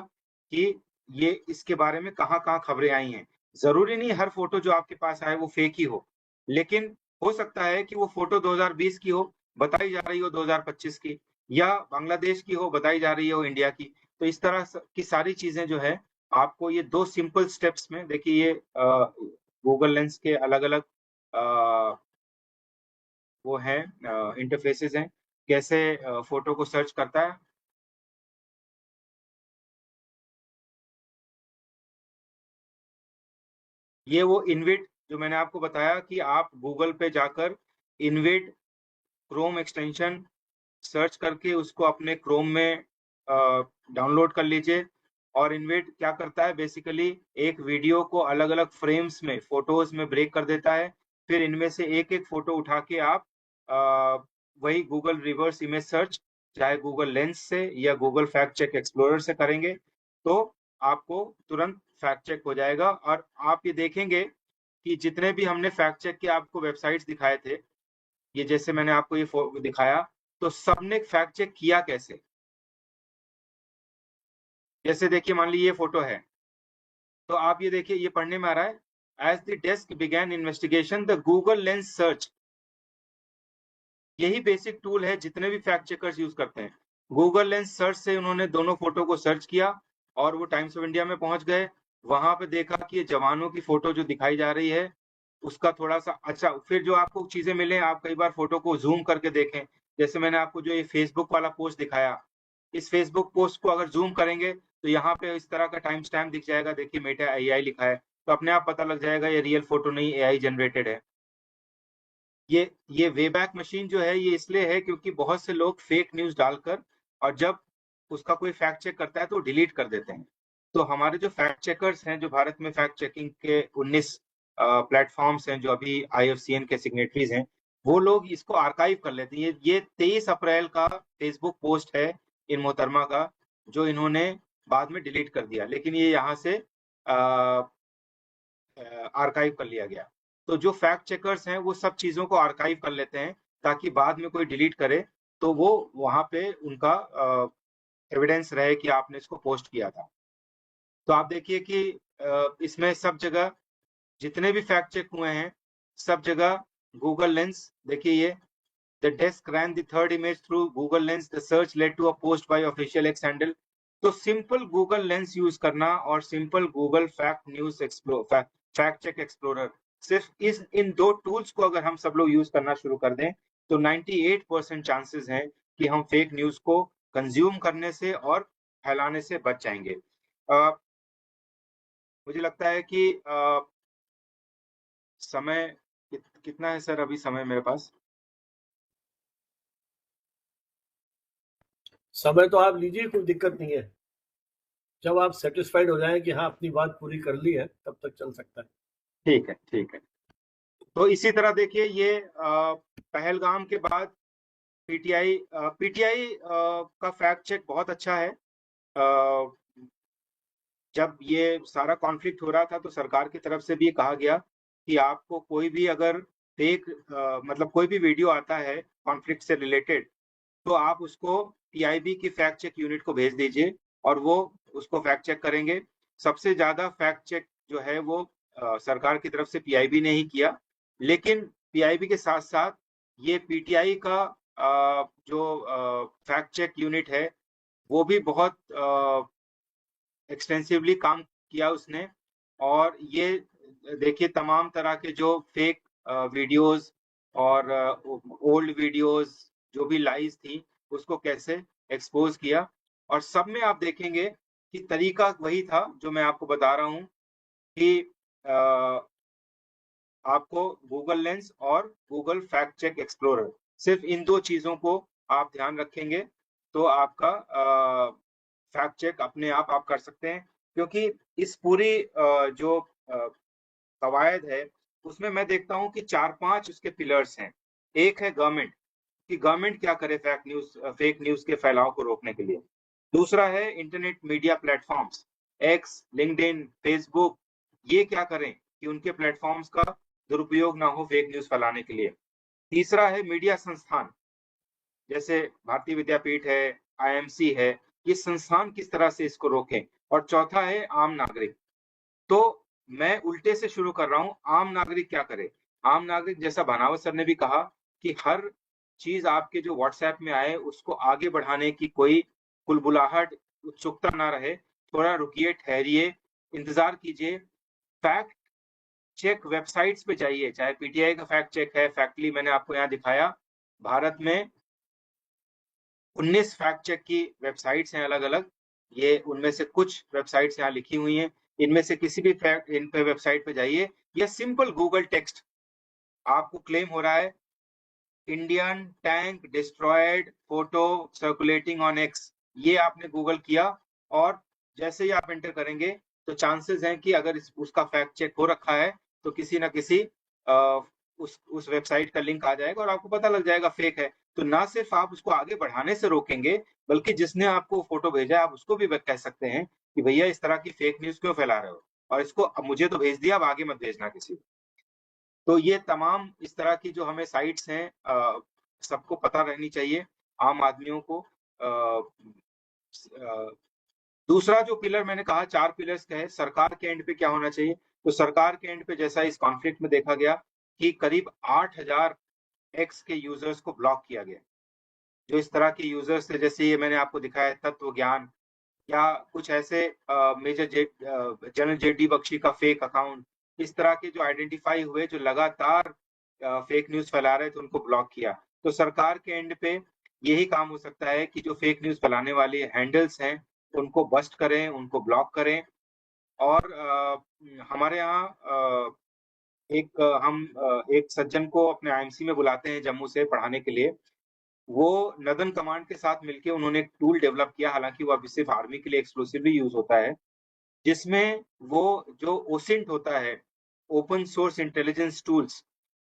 [SPEAKER 4] कि ये इसके बारे में कहाँ कहाँ खबरें आई हैं। जरूरी नहीं हर फोटो जो आपके पास आए वो फेक ही हो, लेकिन हो सकता है कि वो फोटो 2020 की हो, बताई जा रही हो 2025 की, या बांग्लादेश की हो, बताई जा रही हो इंडिया की। तो इस तरह की सारी चीजें जो है आपको ये 2 सिंपल स्टेप्स में, देखिए ये गूगल लेंस के अलग अलग वो है इंटरफेसेस हैं, कैसे फोटो को सर्च करता है। ये वो इनविट जो मैंने आपको बताया कि आप गूगल पे जाकर इनविट क्रोम एक्सटेंशन सर्च करके उसको अपने क्रोम में डाउनलोड कर लीजिए। और इनविट क्या करता है, बेसिकली एक वीडियो को अलग अलग फ्रेम्स में, फोटोज में ब्रेक कर देता है। फिर इनमें से एक एक फोटो उठा के आप वही गूगल रिवर्स इमेज सर्च, चाहे गूगल लेंस से या गूगल फैक्ट चेक एक्सप्लोरर से करेंगे तो आपको तुरंत फैक्ट चेक हो जाएगा। और आप ये देखेंगे कि जितने भी हमने फैक्ट चेक के आपको वेबसाइट्स दिखाए थे, ये जैसे मैंने आपको ये दिखाया, तो सबने फैक्ट चेक किया कैसे। जैसे देखिए मान लीजिए ये फोटो है, तो आप ये देखिए ये पढ़ने में आ रहा है, as the desk began investigation the Google Lens search. यही बेसिक टूल है जितने भी फैक्ट चेकर्स यूज करते हैं। गूगल लेंस सर्च से उन्होंने दोनों फोटो को सर्च किया और वो टाइम्स ऑफ इंडिया में पहुंच गए। वहां पे देखा कि ये जवानों की फोटो जो दिखाई जा रही है उसका थोड़ा सा अच्छा, फिर जो आपको चीजें मिले, आप कई बार फोटो को जूम करके देखें। जैसे मैंने आपको जो ये फेसबुक वाला पोस्ट दिखाया, इस फेसबुक पोस्ट को अगर जूम करेंगे तो यहाँ पे इस तरह का टाइम स्टैम्प दिख जाएगा, देखिए मेटा एआई लिखा है, तो अपने आप पता लग जाएगा ये रियल फोटो नहीं, एआई जनरेटेड है। ये वेबैक मशीन जो है ये इसलिए है क्योंकि बहुत से लोग फेक न्यूज डालकर और जब उसका कोई फैक्ट चेक करता है तो डिलीट कर देते हैं। तो हमारे जो फैक्ट चेकर्स हैं, जो भारत में फैक्ट चेकिंग के 19 प्लेटफॉर्म्स हैं, जो अभी IFCN के सिग्नेटरीज हैं, वो लोग इसको आर्काइव कर लेते हैं। ये 23 अप्रैल का फेसबुक पोस्ट है इन मोहतरमा का, जो इन्होंने बाद में डिलीट कर दिया, लेकिन ये यहाँ से आर्काइव कर लिया गया। तो जो फैक्ट चेकर्स हैं वो सब चीजों को आर्काइव कर लेते हैं, ताकि बाद में कोई डिलीट करे तो वो वहां पे उनका एविडेंस रहे कि आपने इसको पोस्ट किया था। तो आप देखिए कि इसमें सब जगह जितने भी फैक्ट चेक हुए हैं, सब जगह गूगल लेंस, देखिए ये The desk ran the third image through Google Lens. The search led to a post by official X handle. तो सिंपल गूगल लेंस यूज करना और simple Google fact news fact check explorer, सिर्फ इन 2 tools को अगर हम सब लोग यूज करना शुरू कर दें तो 98% चांसेस हैं कि हम फेक न्यूज को कंज्यूम करने से और फैलाने से बच जाएंगे। मुझे लगता है कि समय कितना है सर? अभी समय मेरे पास
[SPEAKER 1] समय तो आप लीजिए, कोई दिक्कत नहीं है। जब आप सेटिस्फाइड हो जाएं कि हाँ अपनी बात पूरी कर ली है, तब तक चल सकता है।
[SPEAKER 4] ठीक है, ठीक है। तो इसी तरह देखिए ये पहलगाम के बाद पीटीआई का फैक्ट चेक बहुत अच्छा है। जब ये सारा कॉन्फ्लिक्ट हो रहा था तो सरकार की तरफ से भी कहा गया कि आपको कोई भी अगर फेक मतलब कोई भी वीडियो आता है कॉन्फ्लिक्ट से रिलेटेड, तो आप उसको पीआईबी की फैक्ट चेक यूनिट को भेज दीजिए और वो उसको फैक्ट चेक करेंगे। सबसे ज्यादा फैक्ट चेक जो है वो सरकार की तरफ से पीआईबी ने ही किया, लेकिन पीआईबी के साथ साथ ये पीटीआई का जो फैक्ट चेक यूनिट है वो भी बहुत एक्सटेंसिवली काम किया उसने। और ये देखिए तमाम तरह के जो फेक वीडियोस और ओल्ड वीडियोस जो भी लाइज थी उसको कैसे एक्सपोज किया, और सब में आप देखेंगे कि तरीका वही था जो मैं आपको बता रहा हूं कि आपको गूगल लेंस और गूगल फैक्ट चेक एक्सप्लोरर, सिर्फ इन 2 चीजों को आप ध्यान रखेंगे तो आपका फैक्ट चेक अपने आप कर सकते हैं। क्योंकि इस पूरी जो कवायद है उसमें मैं देखता हूं कि 4-5 उसके पिलर्स हैं। एक है गवर्नमेंट, कि गवर्नमेंट क्या करे फेक न्यूज के फैलाव को रोकने के लिए। दूसरा है internet media platforms, x, LinkedIn, Facebook, ये क्या करें कि उनके प्लेटफॉर्म्स का दुरुपयोग ना हो फेक न्यूज फैलाने के लिए। तीसरा है मीडिया संस्थान, जैसे भारतीय विद्यापीठ है, आईएमसी है, ये संस्थान किस तरह से इसको रोकें। और चौथा है आम नागरिक। तो मैं उल्टे से शुरू कर रहा हूं, आम नागरिक क्या करे। आम नागरिक, जैसा भानावत सर ने भी कहा कि हर चीज आपके जो व्हाट्सएप में आए उसको आगे बढ़ाने की कोई कुलबुलाहट, उत्सुकता ना रहे। थोड़ा रुकिए, ठहरिए, इंतजार कीजिए। फैक्ट चेक वेबसाइट्स पे जाइए, चाहे पीटीआई का फैक्ट चेक है, फैक्टली मैंने आपको यहाँ दिखाया। भारत में 19 फैक्ट चेक की वेबसाइट्स हैं अलग अलग, ये उनमें से कुछ वेबसाइट्स यहाँ लिखी हुई हैं। इनमें से किसी भी इन पे वेबसाइट पे जाइए, या सिंपल गूगल टेक्स्ट आपको क्लेम हो रहा है Indian tank destroyed photo circulating on x, ये आपने गूगल किया और जैसे ही आप एंटर करेंगे तो चांसेस हैं कि अगर उसका फैक्ट चेक हो रखा है तो किसी ना किसी उस वेबसाइट का लिंक आ जाएगा और आपको पता लग जाएगा फेक है। तो ना सिर्फ आप उसको आगे बढ़ाने से रोकेंगे, बल्कि जिसने आपको फोटो भेजा आप उसको भी कह सकते हैं कि भैया इस तरह की फेक न्यूज क्यों फैला रहे हो, और इसको अब मुझे तो भेज दिया, अब आगे मत भेजना किसी। तो ये तमाम इस तरह की जो हमें साइट्स हैं सबको पता रहनी चाहिए, आम आदमियों को। दूसरा जो पिलर मैंने कहा, 4 पिलर्स का है, सरकार के एंड पे क्या होना चाहिए। तो सरकार के एंड पे जैसा इस कॉन्फ्लिक्ट में देखा गया कि करीब 8000 एक्स के यूजर्स को ब्लॉक किया गया। जो इस तरह के यूजर्स थे, जैसे ये मैंने आपको दिखाया तत्व ज्ञान, या कुछ ऐसे मेजर जनरल जेडी बख्शी का फेक अकाउंट, इस तरह के जो आइडेंटिफाई हुए जो लगातार फेक न्यूज फैला रहे थे, उनको ब्लॉक किया। तो सरकार के एंड पे यही काम हो सकता है कि जो फेक न्यूज फैलाने वाले हैंडल्स हैं उनको बस्ट करें, उनको ब्लॉक करें। और हमारे यहाँ हम एक सज्जन को अपने आईएमसी में बुलाते हैं जम्मू से पढ़ाने के लिए। वो नदन कमांड के साथ मिलके उन्होंने एक टूल डेवलप किया, हालांकि वो अभी सिर्फ आर्मी के लिए एक्सक्लूसिवली यूज होता है। जिसमें वो जो ओसिंट होता है, open source intelligence tools,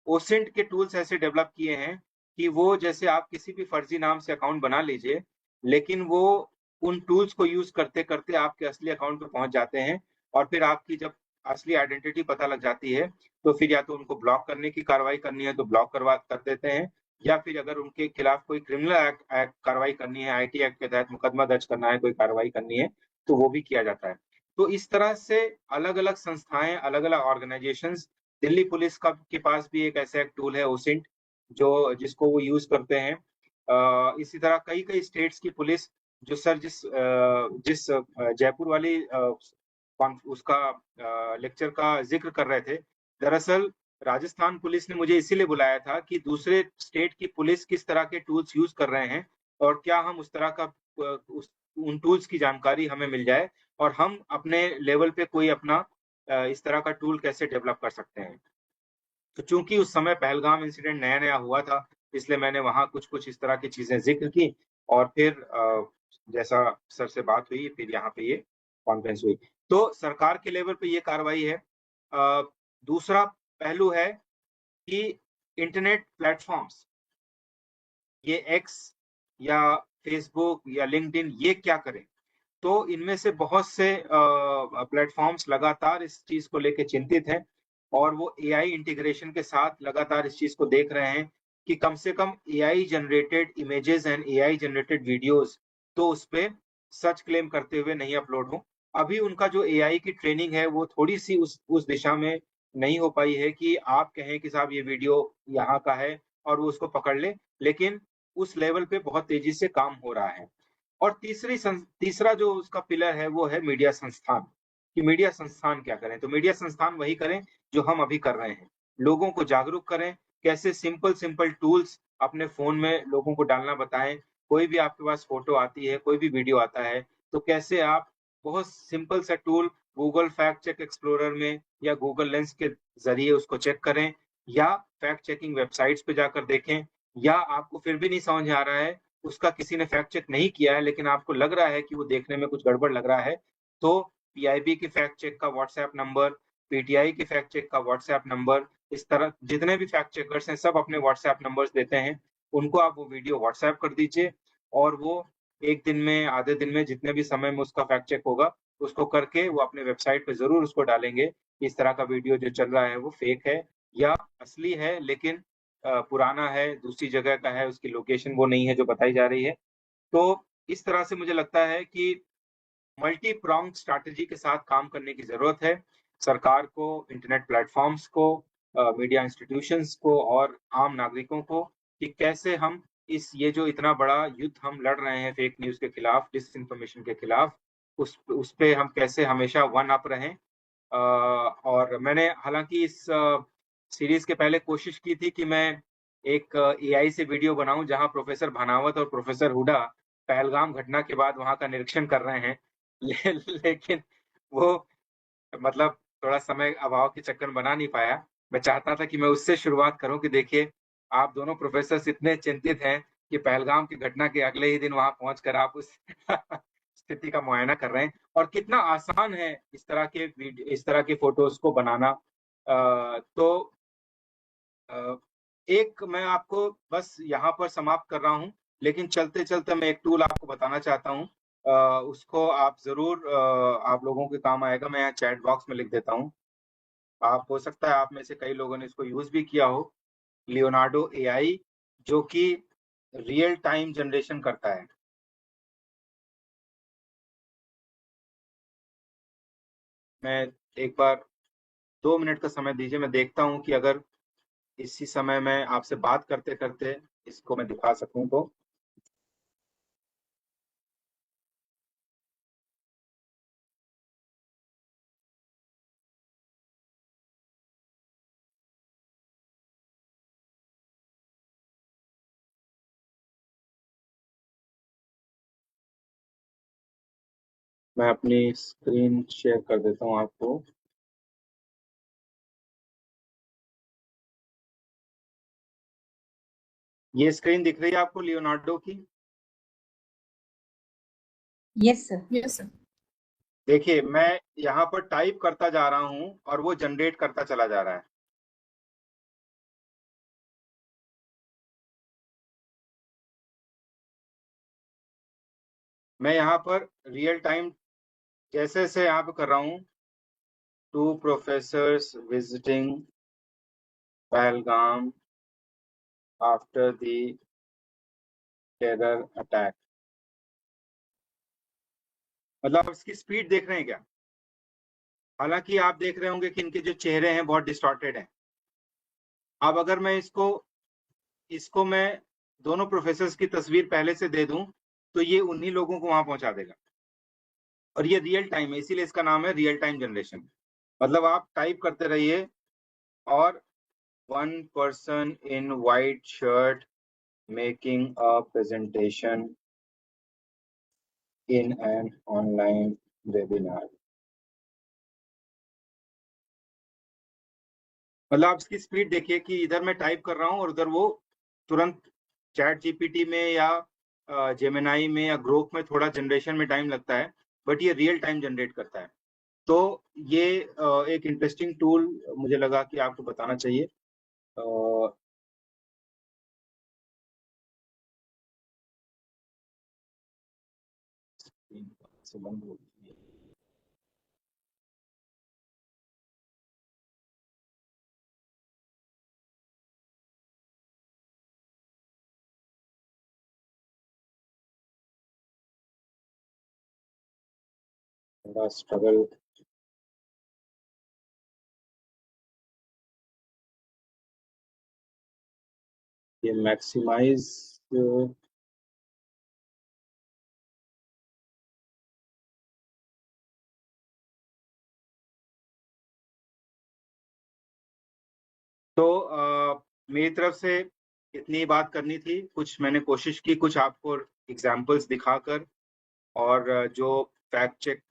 [SPEAKER 4] OSINT के टूल्स ऐसे डेवलप किए हैं कि वो जैसे आप किसी भी फर्जी नाम से अकाउंट बना लीजिए, लेकिन वो उन टूल्स को यूज करते करते आपके असली अकाउंट पे पहुंच जाते हैं, और फिर आपकी जब असली आइडेंटिटी पता लग जाती है तो फिर या तो उनको ब्लॉक करने की कार्रवाई करनी है तो ब्लॉक करवा कर देते हैं, या फिर अगर उनके खिलाफ कोई क्रिमिनल एक्ट कार्रवाई करनी है, IT एक्ट के तहत मुकदमा दर्ज करना है, कोई कार्रवाई करनी है, तो वो भी किया जाता है। तो इस तरह से अलग-अलग संस्थाएं, अलग-अलग ऑर्गेनाइजेशंस, दिल्ली पुलिस का के पास भी एक ऐसा एक टूल है ओसिंट, जो जिसको वो यूज करते हैं। इसी तरह कई-कई स्टेट्स की पुलिस, जो सर जिस जयपुर वाली उसका लेक्चर का जिक्र कर रहे थे, दरअसल राजस्थान पुलिस ने मुझे इसीलिए बुलाया था कि दूसरे स्टेट की पुलिस किस तरह के टूल्स यूज कर रहे हैं और क्या हम उस तरह का उन टूल्स की जानकारी हमें मिल जाए और हम अपने लेवल पे कोई अपना इस तरह का टूल कैसे डेवलप कर सकते हैं। तो चूंकि उस समय पहलगाम इंसिडेंट नया-नया हुआ था, इसलिए मैंने वहाँ कुछ-कुछ इस तरह की चीजें जिक्र की, और फिर जैसा सर से बात हुई, फिर यहाँ पे ये कॉन्फ्रेंस हुई। तो सरकार के लेवल पे ये कार्रवाई है। दूसरा पहलू है कि इंटरनेट प्लेटफॉर्म्स, ये एक्स या फेसबुक या लिंक्डइन, ये क्या करें? तो इनमें से बहुत से प्लेटफॉर्म्स लगातार इस चीज को लेके चिंतित हैं, और वो एआई इंटीग्रेशन के साथ लगातार इस चीज को देख रहे हैं कि कम से कम AI generated images and AI generated videos तो उस पे सच क्लेम करते हुए नहीं अपलोड हो। अभी उनका जो एआई की ट्रेनिंग है वो थोड़ी सी उस दिशा में नहीं हो पाई है कि आप कहें कि साहब ये वीडियो यहाँ का है और वो उसको पकड़ ले, लेकिन उस लेवल पे बहुत तेजी से काम हो रहा है। और तीसरा जो उसका पिलर है वो है मीडिया संस्थान, कि मीडिया संस्थान क्या करें? तो मीडिया संस्थान वही करें जो हम अभी कर रहे हैं। लोगों को जागरूक करें, कैसे सिंपल टूल्स अपने फ़ोन में लोगों को डालना बताएँ। कोई भी आपके पास फ़ोटो आती है, कोई भी वीडियो आता है, तो कैसे आप बहुत सिंपल सा tool Google fact check explorer में या गूगल लेंस के ज़रिए उसको चेक करें, या फैक्ट चेकिंग वेबसाइट्स पे जाकर देखें, या आपको फिर भी नहीं समझ आ रहा है, उसका किसी ने फैक्ट चेक नहीं किया है, लेकिन आपको लग रहा है कि वो देखने में कुछ गड़बड़ लग रहा है, तो पीआईबी की फैक्ट चेक का व्हाट्सएप नंबर, पीटीआई की फैक्ट चेक का व्हाट्सएप नंबर, इस तरह जितने भी फैक्ट चेकर्स हैं सब अपने व्हाट्सएप नंबर्स देते हैं, उनको आप वो वीडियो व्हाट्सएप कर दीजिए, और वो 1 दिन में, आधे दिन में, जितने भी समय में उसका फैक्ट चेक होगा, उसको करके वो अपने वेबसाइट पे ज़रूर उसको डालेंगे कि इस तरह का वीडियो जो चल रहा है वो फेक है या असली है, लेकिन पुराना है, दूसरी जगह का है, उसकी लोकेशन वो नहीं है जो बताई जा रही है। तो इस तरह से मुझे लगता है कि मल्टी प्रोंग स्ट्रैटेजी के साथ काम करने की ज़रूरत है। सरकार को, इंटरनेट प्लेटफ़ॉर्म्स को, मीडिया इंस्टीट्यूशंस को और आम नागरिकों को, कि कैसे हम ये जो इतना बड़ा युद्ध हम लड़ रहे हैं फेक न्यूज़ के खिलाफ, डिसइन्फॉर्मेशन के खिलाफ, उस पे हम कैसे हमेशा वन अप रहें। और मैंने हालाँकि इस सीरीज़ के पहले कोशिश की थी कि मैं एक एआई से वीडियो बनाऊँ जहाँ प्रोफ़ेसर भानावत और प्रोफ़ेसर हुडा पहलगाम घटना के बाद वहाँ का निरीक्षण कर रहे हैं। लेकिन वो मतलब थोड़ा समय अभाव के चक्कर में बना नहीं पाया। मैं चाहता था कि मैं उससे शुरुआत करूँ कि देखिए, आप दोनों प्रोफ़ेसर्स इतने चिंतित हैं कि पहलगाम की घटना के अगले ही दिन वहाँ पहुँचकर आप उस स्थिति का मुआयना कर रहे हैं, और कितना आसान है इस तरह के फ़ोटोज़ को बनाना। तो एक मैं आपको बस यहाँ पर समाप्त कर रहा हूँ, लेकिन चलते-चलते मैं एक टूल आपको बताना चाहता हूँ। उसको आप ज़रूर आप लोगों के काम आएगा, मैं यहाँ चैट बॉक्स में लिख देता हूँ। आप हो सकता है आप में से कई लोगों ने इसको यूज़ भी किया हो, लियोनार्डो एआई, जो कि रियल टाइम जनरेशन करता है। मैं एक बार 2 मिनट का समय दीजिए, मैं देखता हूँ कि अगर इसी समय मैं आपसे बात करते-करते इसको मैं दिखा सकूँ तो। मैं अपनी स्क्रीन शेयर कर देता हूँ आपको। ये स्क्रीन दिख रही है आपको लियोनार्डो की?
[SPEAKER 5] Yes, sir.
[SPEAKER 2] Yes, sir.
[SPEAKER 4] देखिए मैं यहाँ पर टाइप करता जा रहा हूँ और वो जनरेट करता चला जा रहा है। मैं यहाँ पर रियल टाइम जैसे से यहाँ पे कर रहा हूँ, 2 professors visiting Pahalgam after the terror attack. मतलब आप इसकी स्पीड देख रहे हैं क्या? हालांकि आप देख रहे होंगे कि इनके जो चेहरे हैं बहुत डिस्टॉर्टेड हैं। अब अगर मैं इसको मैं दोनों प्रोफेसर्स की तस्वीर पहले से दे दूं तो ये उन्हीं लोगों को वहां पहुंचा देगा। और ये रियल टाइम है, इसीलिए इसका नाम है रियल टाइम जनरेशन। मतलब आप टाइप करते रहिए और 1 person in white shirt making a presentation in an online webinar। मतलब आप इसकी स्पीड देखिए कि इधर मैं टाइप कर रहा हूँ और उधर वो तुरंत चैट जीपीटी में या जेमिनाई में या ग्रोक में थोड़ा जनरेशन में टाइम लगता है, बट ये रियल टाइम जनरेट करता है। तो ये एक इंटरेस्टिंग टूल मुझे लगा कि आपको बताना चाहिए। से बंद हो गई। थोड़ा स्ट्रगल ये मैक्सिमाइज तो मेरी तरफ से इतनी बात करनी थी। कुछ मैंने कोशिश की, कुछ आपको एग्जाम्पल्स दिखाकर, और जो फैक्ट चेक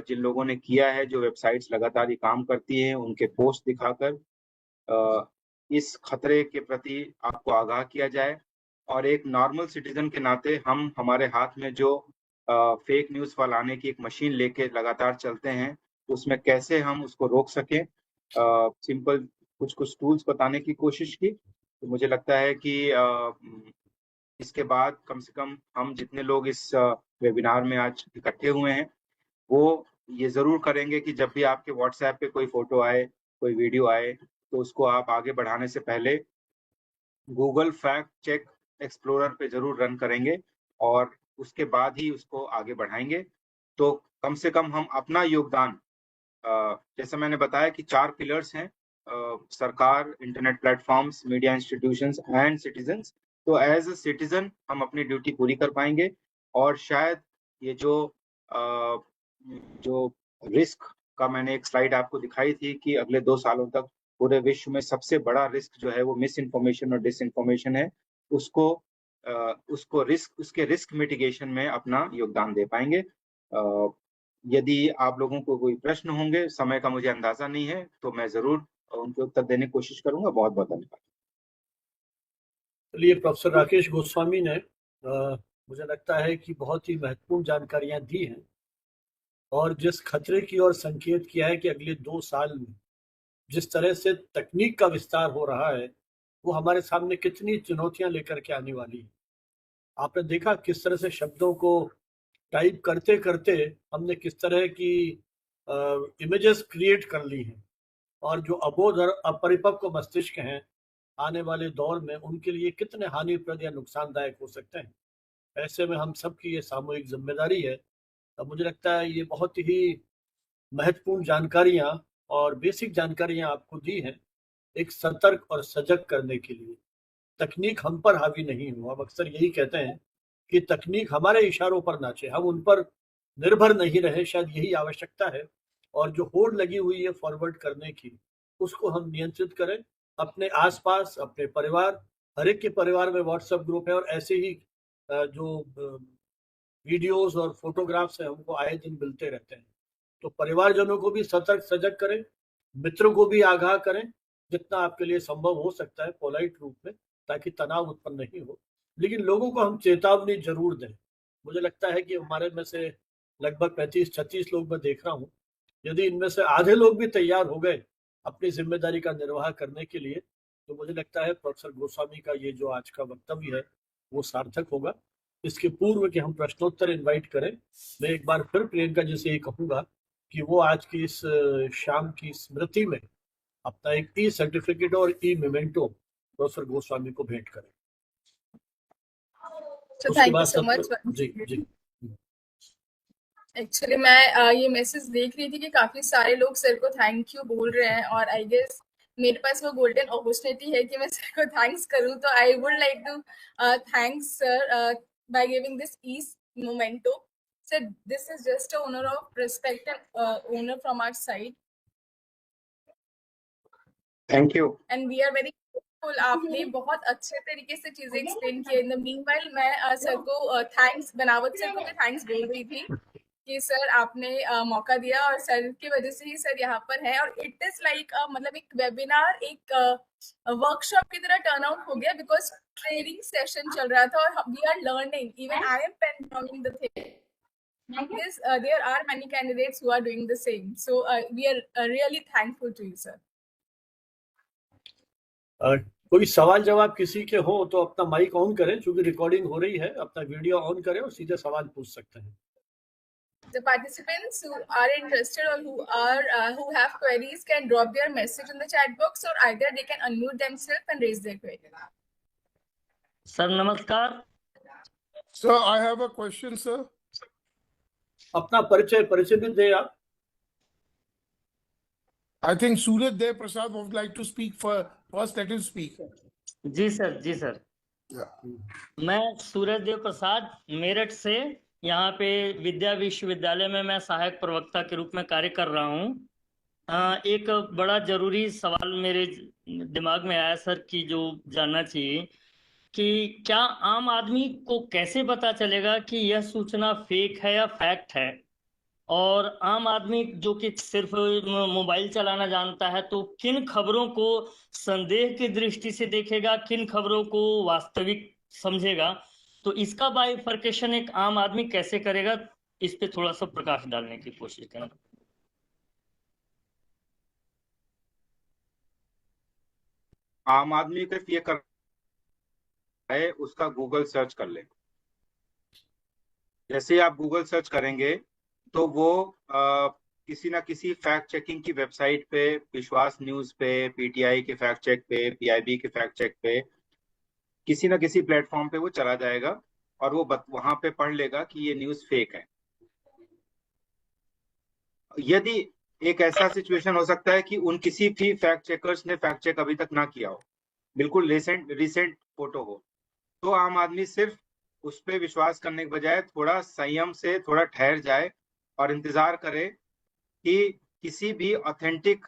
[SPEAKER 4] जिन लोगों ने किया है, जो वेबसाइट्स लगातार ये काम करती हैं, उनके पोस्ट दिखाकर इस खतरे के प्रति आपको आगाह किया जाए। और एक नॉर्मल सिटीजन के नाते हम हमारे हाथ में जो फेक न्यूज़ फैलाने की एक मशीन लेके लगातार चलते हैं, उसमें कैसे हम उसको रोक सकें, सिंपल कुछ टूल्स बताने की कोशिश की। तो मुझे लगता है कि इसके बाद कम से कम हम जितने लोग इस वेबिनार में आज इकट्ठे हुए हैं, वो ये ज़रूर करेंगे कि जब भी आपके व्हाट्सएप पे कोई फोटो आए, कोई वीडियो आए, तो उसको आप आगे बढ़ाने से पहले गूगल फैक्ट चेक एक्सप्लोरर पे जरूर रन करेंगे और उसके बाद ही उसको आगे बढ़ाएंगे। तो कम से कम हम अपना योगदान, जैसे मैंने बताया कि 4 पिलर्स हैं, सरकार, internet platforms, media institutions and citizens. तो एज अ सिटीजन हम अपनी ड्यूटी पूरी कर पाएंगे और शायद ये जो रिस्क का मैंने एक स्लाइड आपको दिखाई थी कि अगले 2 सालों तक पूरे विश्व में सबसे बड़ा रिस्क जो है वो मिस इन्फॉर्मेशन और डिसइन्फॉर्मेशन है, उसके रिस्क मिटिगेशन में अपना योगदान दे पाएंगे। यदि आप लोगों को कोई प्रश्न होंगे, समय का मुझे अंदाजा नहीं है, तो मैं जरूर उनके उत्तर देने की कोशिश करूंगा। बहुत बहुत धन्यवाद।
[SPEAKER 1] चलिए, प्रोफेसर राकेश गोस्वामी ने मुझे लगता है कि बहुत ही महत्वपूर्ण जानकारियां दी हैं और जिस खतरे की ओर संकेत किया है कि अगले 2 साल में जिस तरह से तकनीक का विस्तार हो रहा है, वो हमारे सामने कितनी चुनौतियां लेकर के आने वाली है। आपने देखा किस तरह से शब्दों को टाइप करते करते हमने किस तरह की इमेजेस क्रिएट कर ली हैं, और जो अबोध और अपरिपक्व मस्तिष्क हैं आने वाले दौर में उनके लिए कितने हानिप्रद या नुकसानदायक हो सकते हैं। ऐसे में हम सबकी ये सामूहिक जिम्मेदारी है। अब मुझे लगता है ये बहुत ही महत्वपूर्ण जानकारियां और बेसिक जानकारियां आपको दी हैं एक सतर्क और सजग करने के लिए। तकनीक हम पर हावी नहीं हो। हम अक्सर यही कहते हैं कि तकनीक हमारे इशारों पर नाचे, हम उन पर निर्भर नहीं रहे, शायद यही आवश्यकता है। और जो होड़ लगी हुई है फॉरवर्ड करने की, उसको हम नियंत्रित करें। अपने आसपास, अपने परिवार, हर एक के परिवार में व्हाट्सएप ग्रुप है और ऐसे ही जो वीडियोस और फोटोग्राफ्स हैं हमको आए दिन मिलते रहते हैं। तो परिवारजनों को भी सतर्क सजग करें, मित्रों को भी आगाह करें जितना आपके लिए संभव हो सकता है पोलाइट रूप में, ताकि तनाव उत्पन्न नहीं हो। लेकिन लोगों को हम चेतावनी जरूर दें। मुझे लगता है कि हमारे में से लगभग 35-36 लोग मैं देख रहा हूँ। यदि इनमें से आधे लोग भी तैयार हो गए अपनी जिम्मेदारी का निर्वाह करने के लिए, तो मुझे लगता है प्रोफेसर गोस्वामी का ये जो आज का वक्तव्य है वो सार्थक होगा। इसके पूर्व कि हम प्रश्नोत्तर इनवाइट करें, मैं एक बार फिर प्रियंका जी से ये कहूँगा कि वो आज की इस शाम की स्मृति में अपना एक ई सर्टिफिकेट और ई मेमेंटो प्रोफेसर गोस्वामी को भेंट करें।
[SPEAKER 2] So thank you so much.
[SPEAKER 1] जी
[SPEAKER 2] एक्चुअली मैं ये मैसेज देख रही थी कि काफी सारे लोग सर को थैंक यू बोल रहे हैं, और आई गेस मेरे पास वो गोल्डन अपॉर्चुनिटी है कि मैं सर को थैंक्स करूं। तो I would like to thanks sir by giving this is memento. Sir, this is just a honour of respect and honour from our side.
[SPEAKER 4] Thank you.
[SPEAKER 2] And we are very grateful. आपने बहुत अच्छे तरीके से चीजें explain की। In the meanwhile मैं sir को thanks, Banawat sir को भी थैंक्स बोल रही थी कि सर आपने मौका दिया, और सर की वजह से ही सर यहाँ पर है। और इट इज लाइक मतलब एक वेबिनार, एक वर्कशॉप की तरह टर्न आउट हो गया, बिकॉज ट्रेनिंग सेशन चल रहा था और we are learning. Even I am pen the thing this there are many candidates who are doing the same, so we are really thankful to you sir.
[SPEAKER 1] कोई सवाल जवाब किसी के हो तो अपना माइक ऑन करें, क्योंकि रिकॉर्डिंग हो रही है। अपना वीडियो ऑन करें और सीधे सवाल पूछ सकते हैं।
[SPEAKER 2] The participants who are interested or who have queries can drop their message in the chat box, or either they can unmute themselves and raise their query.
[SPEAKER 7] Sir, namaskar.
[SPEAKER 8] Sir, I have a question, sir.
[SPEAKER 1] अपना परिचय भी दें आप।
[SPEAKER 8] I think Suraj Dev Prasad would like to speak first. Let him speak.
[SPEAKER 7] Ji sir.
[SPEAKER 8] Yeah.
[SPEAKER 7] मैं सूरज देव प्रसाद मेरठ से यहाँ पे विद्या विश्वविद्यालय में मैं सहायक प्रवक्ता के रूप में कार्य कर रहा हूँ। एक बड़ा जरूरी सवाल मेरे दिमाग में आया सर कि जो जानना चाहिए कि क्या आम आदमी को कैसे पता चलेगा कि यह सूचना फेक है या फैक्ट है। और आम आदमी जो कि सिर्फ मोबाइल चलाना जानता है, तो किन खबरों को संदेह की दृष्टि से देखेगा, किन खबरों को वास्तविक समझेगा। तो इसका बाइफर्केशन एक आम आदमी कैसे करेगा, इस पे थोड़ा सा प्रकाश डालने की कोशिश करें।
[SPEAKER 4] आम आदमी को ये कर है उसका गूगल सर्च कर ले। जैसे आप गूगल सर्च करेंगे तो वो किसी ना किसी फैक्ट चेकिंग की वेबसाइट पे, विश्वास न्यूज पे, पीटीआई के फैक्ट चेक पे, पीआईबी के फैक्ट चेक पे, किसी ना किसी प्लेटफॉर्म पे वो चला जाएगा और वो वहां पे पढ़ लेगा कि ये न्यूज फेक है। यदि एक ऐसा सिचुएशन हो सकता है कि उन किसी भी फैक्ट चेकर्स ने फैक्ट चेक अभी तक ना किया हो, बिल्कुल रिसेंट फोटो हो, तो आम आदमी सिर्फ उस पर विश्वास करने के बजाय थोड़ा संयम से थोड़ा ठहर जाए और इंतजार करे कि किसी भी ऑथेंटिक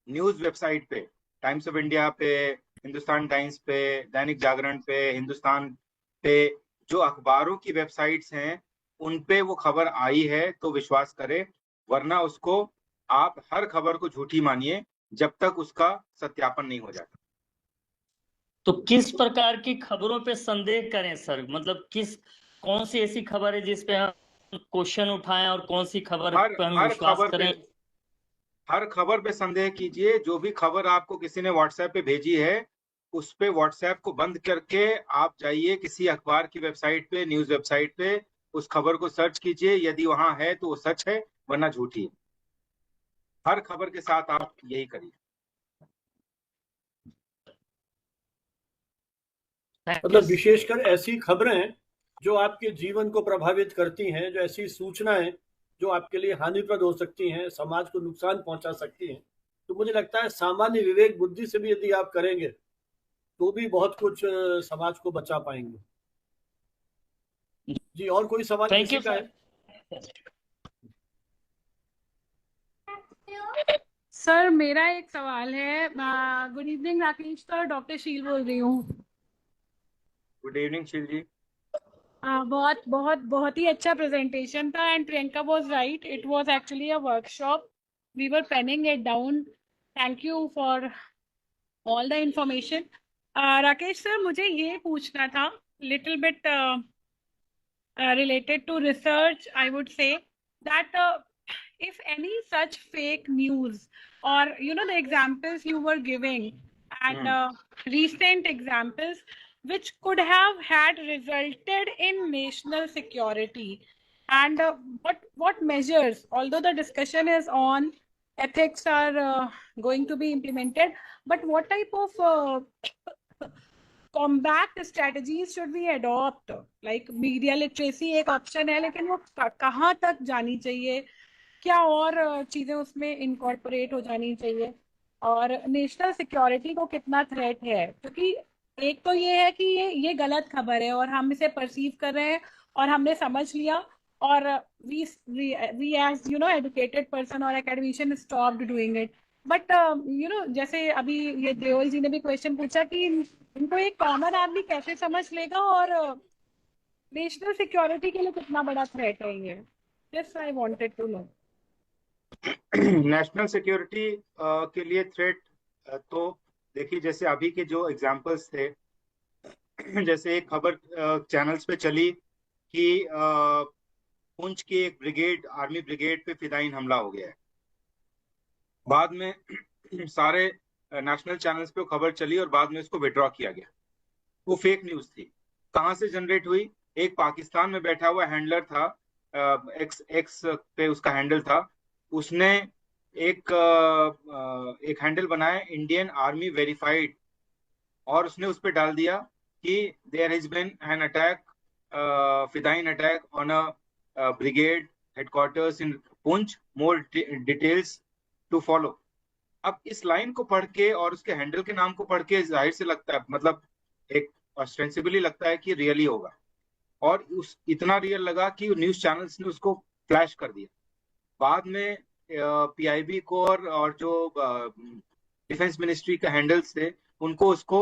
[SPEAKER 4] न्यूज वेबसाइट पे, टाइम्स ऑफ इंडिया पे, हिंदुस्तान टाइम्स पे, दैनिक जागरण पे, हिंदुस्तान पे, जो अखबारों की वेबसाइट्स हैं उन पे वो खबर आई है तो विश्वास करे, वरना उसको आप हर खबर को झूठी मानिए जब तक उसका सत्यापन नहीं हो जाता।
[SPEAKER 7] तो किस प्रकार की खबरों पे संदेह करें सर, मतलब कौन सी ऐसी खबर है जिस पे हम क्वेश्चन उठाएं और कौन सी खबर पे हम विश्वास करें?
[SPEAKER 4] हर खबर पे संदेह कीजिए। जो भी खबर आपको किसी ने व्हाट्सएप पे भेजी है, उस पे व्हाट्सएप को बंद करके आप जाइए किसी अखबार की वेबसाइट पे, न्यूज वेबसाइट पे, उस खबर को सर्च कीजिए। यदि वहां है तो वो सच है, वरना झूठी। हर खबर के साथ आप यही करिए।
[SPEAKER 1] मतलब विशेषकर ऐसी खबरें जो आपके जीवन को प्रभावित करती हैं, जो ऐसी सूचनाएं जो आपके लिए हानिप्रद हो सकती हैं, समाज को नुकसान पहुंचा सकती हैं, तो मुझे लगता है सामान्य विवेक बुद्धि से भी यदि आप करेंगे तो भी बहुत कुछ समाज को बचा पाएंगे। जी, और कोई सवाल किसी का है?
[SPEAKER 9] सर, मेरा एक सवाल है। Good evening Rakesh sir, doctor शील बोल रही हूँ।
[SPEAKER 4] गुड इवनिंग शील जी।
[SPEAKER 9] बहुत ही अच्छा प्रेजेंटेशन था, and Priyanka was right, it was actually a workshop, we were penning it down. Thank you for all the information. Rakesh sir, मुझे ये पूछना था, little bit related to research I would say, that if any such fake news or the examples you were giving and recent examples which could have had resulted in national security, and what measures, although the discussion is on ethics, are going to be implemented, but what type of combat strategies should we adopt? Like media literacy एक option है, लेकिन वो कहाँ तक जानी चाहिए, क्या और चीजें उसमें इनकॉर्पोरेट हो जानी चाहिए, और नेशनल सिक्योरिटी को कितना थ्रेट है? क्योंकि एक तो ये है कि ये गलत खबर है और हम इसे परसीव कर रहे हैं और हमने समझ लिया, और we as educated person or academician stopped doing it. But जैसे अभी ये देओल जी ने भी क्वेश्चन पूछा कि इनको एक कॉमन आदमी कैसे समझ लेगा और नेशनल सिक्योरिटी के लिए कितना बड़ा थ्रेट है ये? This I wanted to know.
[SPEAKER 4] National security के लिए थ्रेट तो देखिए, जैसे अभी के जो एग्जांपल्स थे, जैसे एक खबर चैनल्स पे चली कि पुंछ की एक ब्रिगेड, आर्मी ब्रिगेड पे फिदायीन हमला हो गया है। बाद में सारे नेशनल चैनल्स पे खबर चली और बाद में इसको विड्रॉ किया गया। वो फेक न्यूज थी। कहाँ से जनरेट हुई? एक पाकिस्तान में बैठा हुआ हैंडलर था, एक्स पे उसका हैंडल था, उसने एक हैंडल बनाया, इंडियन आर्मी वेरीफाइड, और उसने उस पर डाल दिया कि there has been an attack, fidayeen attack on a brigade headquarters in Poonch, more details to follow. अब इस लाइन को पढ़ के और उसके हैंडल के नाम को पढ़ के जाहिर से लगता है, मतलब एक ऑस्टेंसिबली लगता है कि रियली होगा, और उस इतना रियल लगा कि न्यूज चैनल्स ने उसको फ्लैश कर दिया। बाद में पीआईबी को और जो डिफेंस मिनिस्ट्री के हैंडल्स थे उनको उसको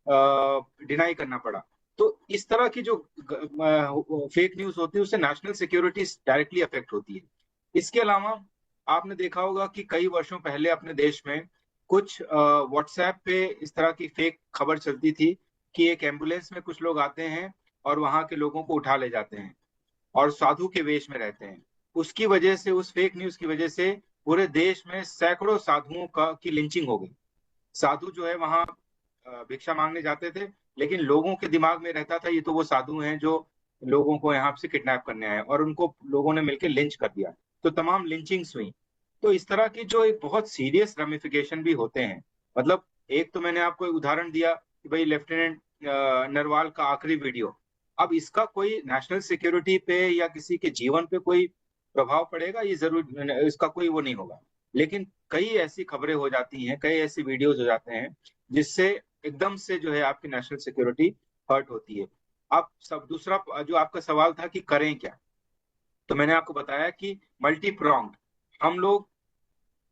[SPEAKER 4] डिनाई करना पड़ा। तो इस तरह की जो फेक न्यूज होती है उससे नेशनल सिक्योरिटी डायरेक्टली अफेक्ट होती है। इसके अलावा आपने देखा होगा कि कई वर्षों पहले अपने देश में कुछ व्हाट्सएप पे इस तरह की फेक खबर चलती थी कि एक एम्बुलेंस में कुछ लोग आते हैं और वहां के लोगों को उठा ले जाते हैं और साधु के वेश में रहते हैं। उसकी वजह से, उस फेक न्यूज की वजह से पूरे देश में सैकड़ों साधुओं की लिंचिंग हो गई। साधु जो है वहां भिक्षा मांगने जाते थे, लेकिन लोगों के दिमाग में रहता था ये तो वो साधु हैं जो लोगों को यहाँ से किडनैप करने आए, और उनको लोगों ने मिलकर लिंच कर दिया। तो तमाम लिंचिंग्स हुई। तो इस तरह की जो एक बहुत सीरियस रेमिफिकेशन भी होते हैं। मतलब एक तो मैंने आपको उदाहरण दिया कि भाई लेफ्टिनेंट नरवाल का आखिरी वीडियो, अब इसका कोई नेशनल सिक्योरिटी पे या किसी के जीवन पे कोई प्रभाव पड़ेगा ये जरूर, इसका कोई वो नहीं होगा, लेकिन कई ऐसी खबरें हो जाती हैं, कई ऐसे वीडियोज हो जाते हैं जिससे एकदम से जो है आपकी नेशनल सिक्योरिटी हर्ट होती है। अब सब दूसरा जो आपका सवाल था कि करें क्या, तो मैंने आपको बताया कि मल्टी प्रोंग्ड हम लोग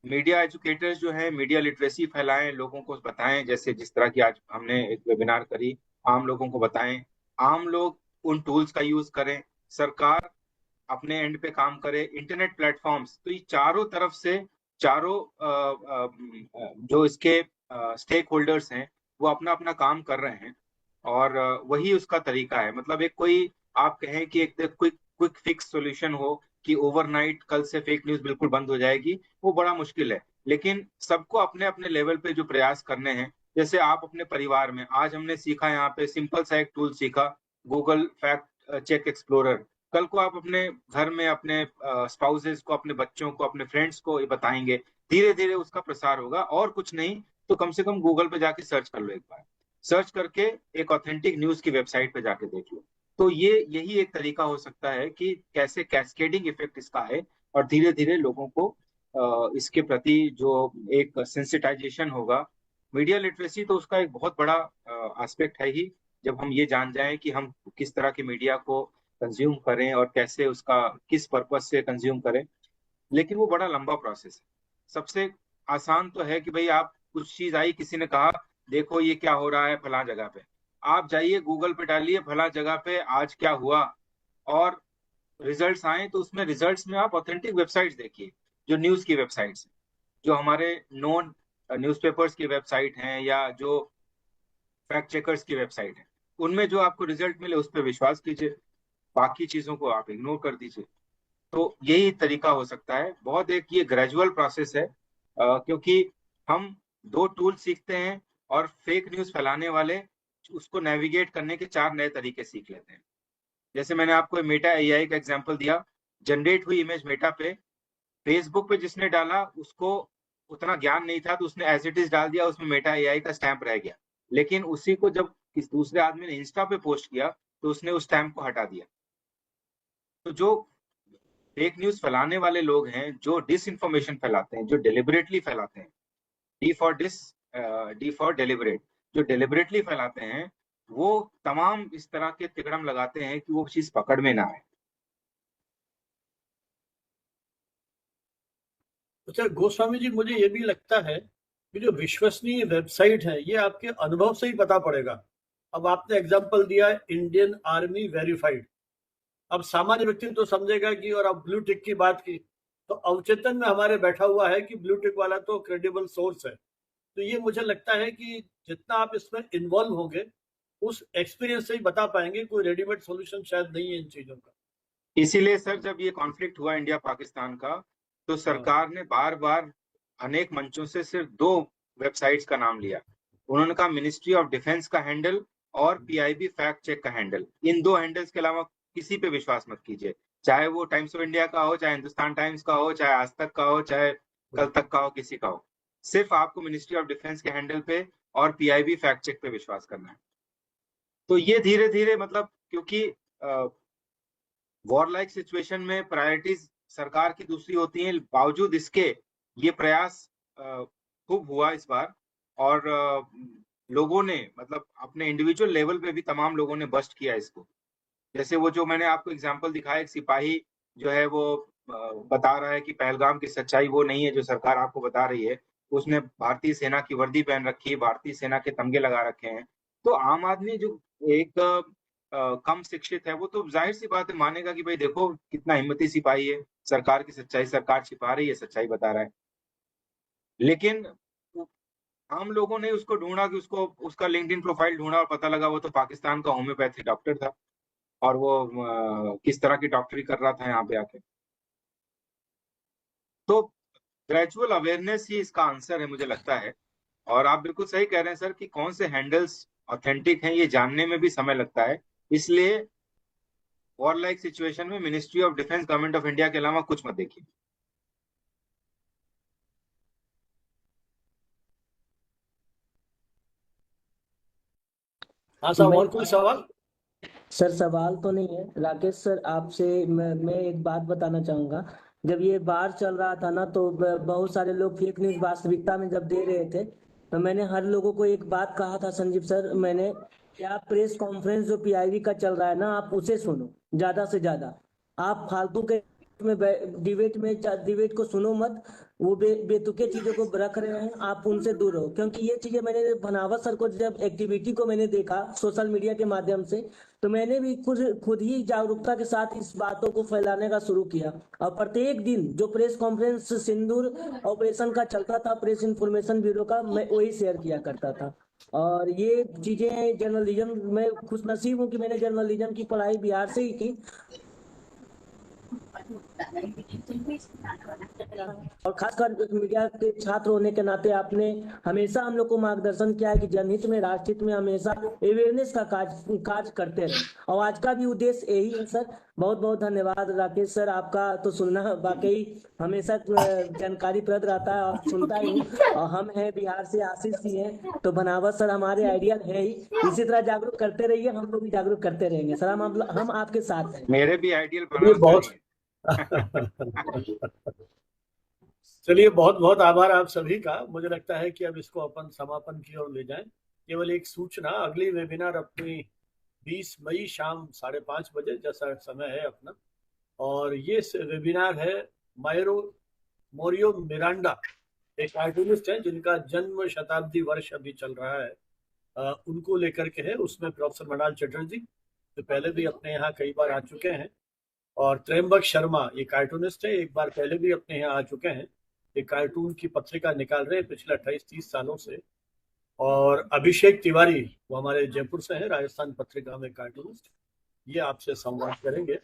[SPEAKER 4] मीडिया एजुकेटर्स जो है मीडिया लिटरेसी फैलाएं, लोगों को बताएं, जैसे जिस तरह की आज हमने एक वेबिनार करी, आम लोगों को बताएं, आम लोग उन टूल्स का यूज करें, सरकार अपने एंड पे काम करे, इंटरनेट प्लेटफॉर्म्स। तो ये चारों तरफ से चारों जो इसके स्टेक होल्डर्स हैं वो अपना अपना काम कर रहे हैं, और वही उसका तरीका है। मतलब एक कोई आप कहें कि एक क्विक फिक्स सॉल्यूशन हो कि ओवरनाइट कल से फेक न्यूज बिल्कुल बंद हो जाएगी, वो बड़ा मुश्किल है। लेकिन सबको अपने अपने लेवल पे जो प्रयास करने हैं, जैसे आप अपने परिवार में, आज हमने सीखा यहाँ पे सिंपल सा एक टूल सीखा, गूगल फैक्ट चेक एक्सप्लोरर। कल को आप अपने घर में अपने स्पाउसेस को, अपने बच्चों को, अपने फ्रेंड्स को ये बताएंगे, धीरे धीरे उसका प्रसार होगा। और कुछ नहीं तो कम से कम गूगल पे जाके सर्च कर लो, एक बार सर्च करके एक ऑथेंटिक न्यूज की वेबसाइट पे जाके देख लो। तो यही एक तरीका हो सकता है कि कैसे कैस्केडिंग इफेक्ट इसका है, और धीरे धीरे लोगों को इसके प्रति जो एक सेंसिटाइजेशन होगा। मीडिया लिटरेसी तो उसका एक बहुत बड़ा एस्पेक्ट है ही, जब हम ये जान जाएं कि हम किस तरह के मीडिया को कंज्यूम करें और कैसे उसका किस पर्पज से कंज्यूम करें। लेकिन वो बड़ा लंबा प्रोसेस है। सबसे आसान तो है कि भाई आप कुछ चीज आई, किसी ने कहा देखो ये क्या हो रहा है फला जगह पे, आप जाइए गूगल पे डालिए फला जगह पे आज क्या हुआ, और रिजल्ट्स आए तो उसमें रिजल्ट्स में आप ऑथेंटिक वेबसाइट्स देखिए, जो न्यूज की वेबसाइट्स, जो हमारे नॉन न्यूज़पेपर्स की वेबसाइट हैं या जो फैक्ट चेकर्स की वेबसाइट है, उनमें जो आपको रिजल्ट मिले उस पर विश्वास कीजिए, बाकी चीजों को आप इग्नोर कर दीजिए। तो यही तरीका हो सकता है। बहुत एक ये ग्रेजुअल प्रोसेस है, क्योंकि हम 2 टूल सीखते हैं और फेक न्यूज फैलाने वाले उसको नेविगेट करने के 4 नए तरीके सीख लेते हैं। जैसे मैंने आपको मेटा एआई का एग्जांपल दिया, जनरेट हुई इमेज मेटा पे, फेसबुक पे जिसने डाला उसको उतना ज्ञान नहीं था तो उसने एज इट इज डाल दिया, उसमें मेटा एआई का स्टैंप रह गया। लेकिन उसी को जब किस दूसरे आदमी ने इंस्टा पे पोस्ट किया तो उसने उस स्टैंप को हटा दिया। तो जो फेक न्यूज फैलाने वाले लोग हैं, जो डिसइंफॉर्मेशन फैलाते हैं, जो डिलिबरेटली फैलाते हैं, डी फॉर डेलिबरेट, जो डिलिबरेटली फैलाते हैं, वो तमाम इस तरह के तिकड़म लगाते हैं कि वो चीज पकड़ में ना आए।
[SPEAKER 1] अच्छा गोस्वामी जी, मुझे ये भी लगता है कि जो विश्वसनीय वेबसाइट है ये आपके अनुभव से ही पता पड़ेगा। अब आपने एग्जांपल दिया है इंडियन आर्मी वेरीफाइड, अब सामान्य व्यक्ति तो समझेगा कि, और अब ब्लू टिक की बात की तो अवचेतन में हमारे बैठा हुआ है कि ब्लू टिक वाला तो क्रेडिबल सोर्स है। तो ये मुझे लगता है कि जितना आप इसमें इन्वॉल्व होंगे उस एक्सपीरियंस से ही बता पाएंगे, कोई रेडीमेड सॉल्यूशन शायद नहीं है इन चीजों का।
[SPEAKER 4] इसीलिए सर जब ये कॉन्फ्लिक्ट हुआ इंडिया पाकिस्तान का, तो सरकार ने बार बार अनेक मंचों से सिर्फ 2 वेबसाइट्स का नाम लिया। उन्होंने कहा मिनिस्ट्री ऑफ डिफेंस का हैंडल और पीआईबी फैक्ट चेक का हैंडल, इन 2 हैंडल्स के अलावा किसी पे विश्वास मत कीजिए, चाहे वो टाइम्स ऑफ इंडिया का हो, चाहे हिंदुस्तान टाइम्स का हो, चाहे आज तक का हो, चाहे कल तक का हो, किसी का हो। सिर्फ आपको मिनिस्ट्री ऑफ डिफेंस के हैंडल पे और पीआईबी फैक्ट चेक पे विश्वास करना है। तो ये धीरे धीरे, मतलब क्योंकि वॉर लाइक सिचुएशन में प्रायोरिटीज सरकार की दूसरी होती हैं, बावजूद इसके ये प्रयास खूब हुआ इस बार, और लोगों ने, मतलब अपने इंडिविजुअल लेवल पे भी तमाम लोगों ने बस्ट किया इसको। जैसे वो जो मैंने आपको एग्जांपल दिखाया, एक सिपाही जो है वो बता रहा है कि पहलगाम की सच्चाई वो नहीं है जो सरकार आपको बता रही है, उसने भारतीय सेना की वर्दी पहन रखी है, भारतीय सेना के तमगे लगा रखे हैं। तो आम आदमी जो एक कम शिक्षित है वो तो जाहिर सी बात है मानेगा कि भाई देखो कितना हिम्मती सिपाही है, सरकार की सच्चाई सरकार छिपा रही है, सच्चाई बता रहा है। लेकिन आम लोगों ने उसको ढूंढा कि उसका लिंक्डइन प्रोफाइल ढूंढा और पता लगा वो तो पाकिस्तान का होम्योपैथी डॉक्टर था, और वो किस तरह की डॉक्टरी कर रहा था यहाँ पे आके। तो ग्रेजुअल अवेयरनेस ही इसका आंसर है मुझे लगता है। और आप बिल्कुल सही कह रहे हैं सर कि कौन से हैंडल्स ऑथेंटिक हैं ये जानने में भी समय लगता है। इसलिए वॉर लाइक सिचुएशन में ministry of defence government of India के अलावा कुछ मत देखिए।
[SPEAKER 1] हाँ साहब, और कोई सवाल?
[SPEAKER 10] सर सवाल तो नहीं है राकेश सर, आपसे मैं एक बात बताना चाहूंगा। जब ये बार चल रहा था ना तो बहुत सारे लोग फेक न्यूज वास्तविकता में जब दे रहे थे तो मैंने हर लोगों को एक बात कहा था संजीव सर, मैंने क्या प्रेस कॉन्फ्रेंस जो पीआईबी का चल रहा है ना आप उसे सुनो ज्यादा से ज्यादा, आप फालतू के में डिबेट को सुनो मत, वो बेतुके चीजों को रख रहे हैं आप उनसे दूर रहो। क्योंकि ये चीजें मैंने भनावत सर को जब एक्टिविटी को मैंने देखा सोशल मीडिया के माध्यम से तो मैंने भी खुद ही जागरूकता के साथ इस बातों को फैलाने का शुरू किया। और प्रत्येक दिन जो प्रेस कॉन्फ्रेंस सिंदूर ऑपरेशन का चलता था प्रेस इंफॉर्मेशन ब्यूरो का, मैं वही शेयर किया करता था। और ये चीजें जर्नलिज्म में खुशनसीब हूँ कि मैंने जर्नलिज्म की पढ़ाई बिहार से ही की, और खासकर मीडिया के छात्र होने के नाते आपने हमेशा हम लोग को मार्गदर्शन किया है कि जनहित में राष्ट्रहित में हमेशा अवेयरनेस का काज करते रहे, और आज का भी उद्देश्य यही है सर। बहुत बहुत धन्यवाद राकेश सर, आपका तो सुनना वाकई हमेशा जानकारीप्रद रहता है और सुनता ही हूँ। और हम हैं बिहार से, आशीष जी हैं, तो बनावत सर हमारे आइडियल है ही, इसी तरह जागरूक करते रहिए, हम लोग भी जागरूक करते रहेंगे सर, हम आपके साथ हैं।
[SPEAKER 4] मेरे भी आइडियल
[SPEAKER 1] बहुत चलिए, बहुत बहुत आभार आप सभी का। मुझे लगता है कि अब इसको अपन समापन की ओर ले जाएं। केवल एक सूचना, अगली वेबिनार अपनी 20 मई शाम 5:30 बजे जैसा समय है अपना, और ये वेबिनार है मोरियो मिरांडा, एक कार्टूनिस्ट है जिनका जन्म शताब्दी वर्ष अभी चल रहा है, उनको लेकर के है। उसमें प्रोफेसर मृणाल चटर्जी जो पहले भी अपने यहाँ कई बार आ चुके हैं, और त्र्यंबक शर्मा ये कार्टूनिस्ट है, एक बार पहले भी अपने यहाँ आ चुके हैं, एक कार्टून की पत्रिका निकाल रहे हैं पिछले 28-30 सालों से। और अभिषेक तिवारी वो हमारे जयपुर से हैं, राजस्थान पत्रिका में कार्टूनिस्ट, ये आपसे संवाद करेंगे।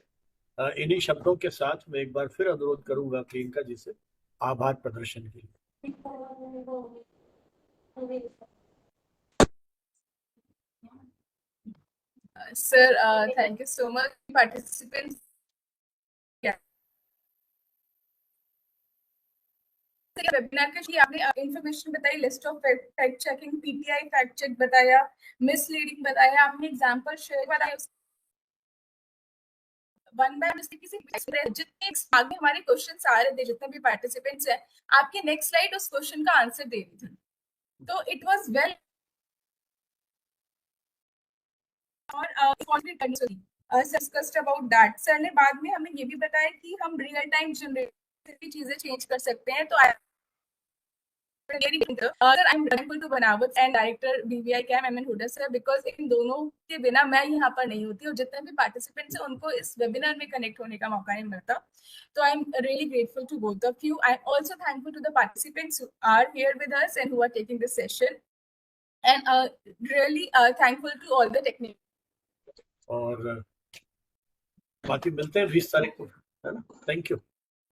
[SPEAKER 1] इन्हीं शब्दों के साथ मैं एक बार फिर अनुरोध करूंगा प्रियंका जी से आभार प्रदर्शन के लिए।
[SPEAKER 2] Sir thank you so much participants. Webinar के लिए आपने इंफॉर्मेशन बताई, list of fact checking, PTI fact check बताया, मिसलीडिंग बताया, आपने एग्जांपल शेयर कराया, वन बाय जितने आगे हमारे क्वेश्चंस आ रहे थे, जितने भी पार्टिसिपेंट्स हैं, आपकी नेक्स्ट स्लाइड उस क्वेश्चन का आंसर दे रही थी, तो इट वाज वेल और डिस्कस्ड अबाउट दैट। सर ने बाद में हमें ये भी बताया कि हम रियल टाइम जनरेटिव चीजें चेंज कर सकते हैं। तो I'm grateful to Banawat and director BVI CAM MN Huda sir, because इन दोनों के बिना मैं यहाँ पर नहीं होती और जितने भी पार्टिसिपेंट्स हैं उनको इस वेबिनार में कनेक्ट होने का मौका नहीं मिलता। तो I am really grateful to both of you. I am also thankful to the participants who are here with us and who are taking this session, and really thankful to all the technical।
[SPEAKER 1] और बाकी मिलते हैं 20 तारीख को, है ना? Thank you.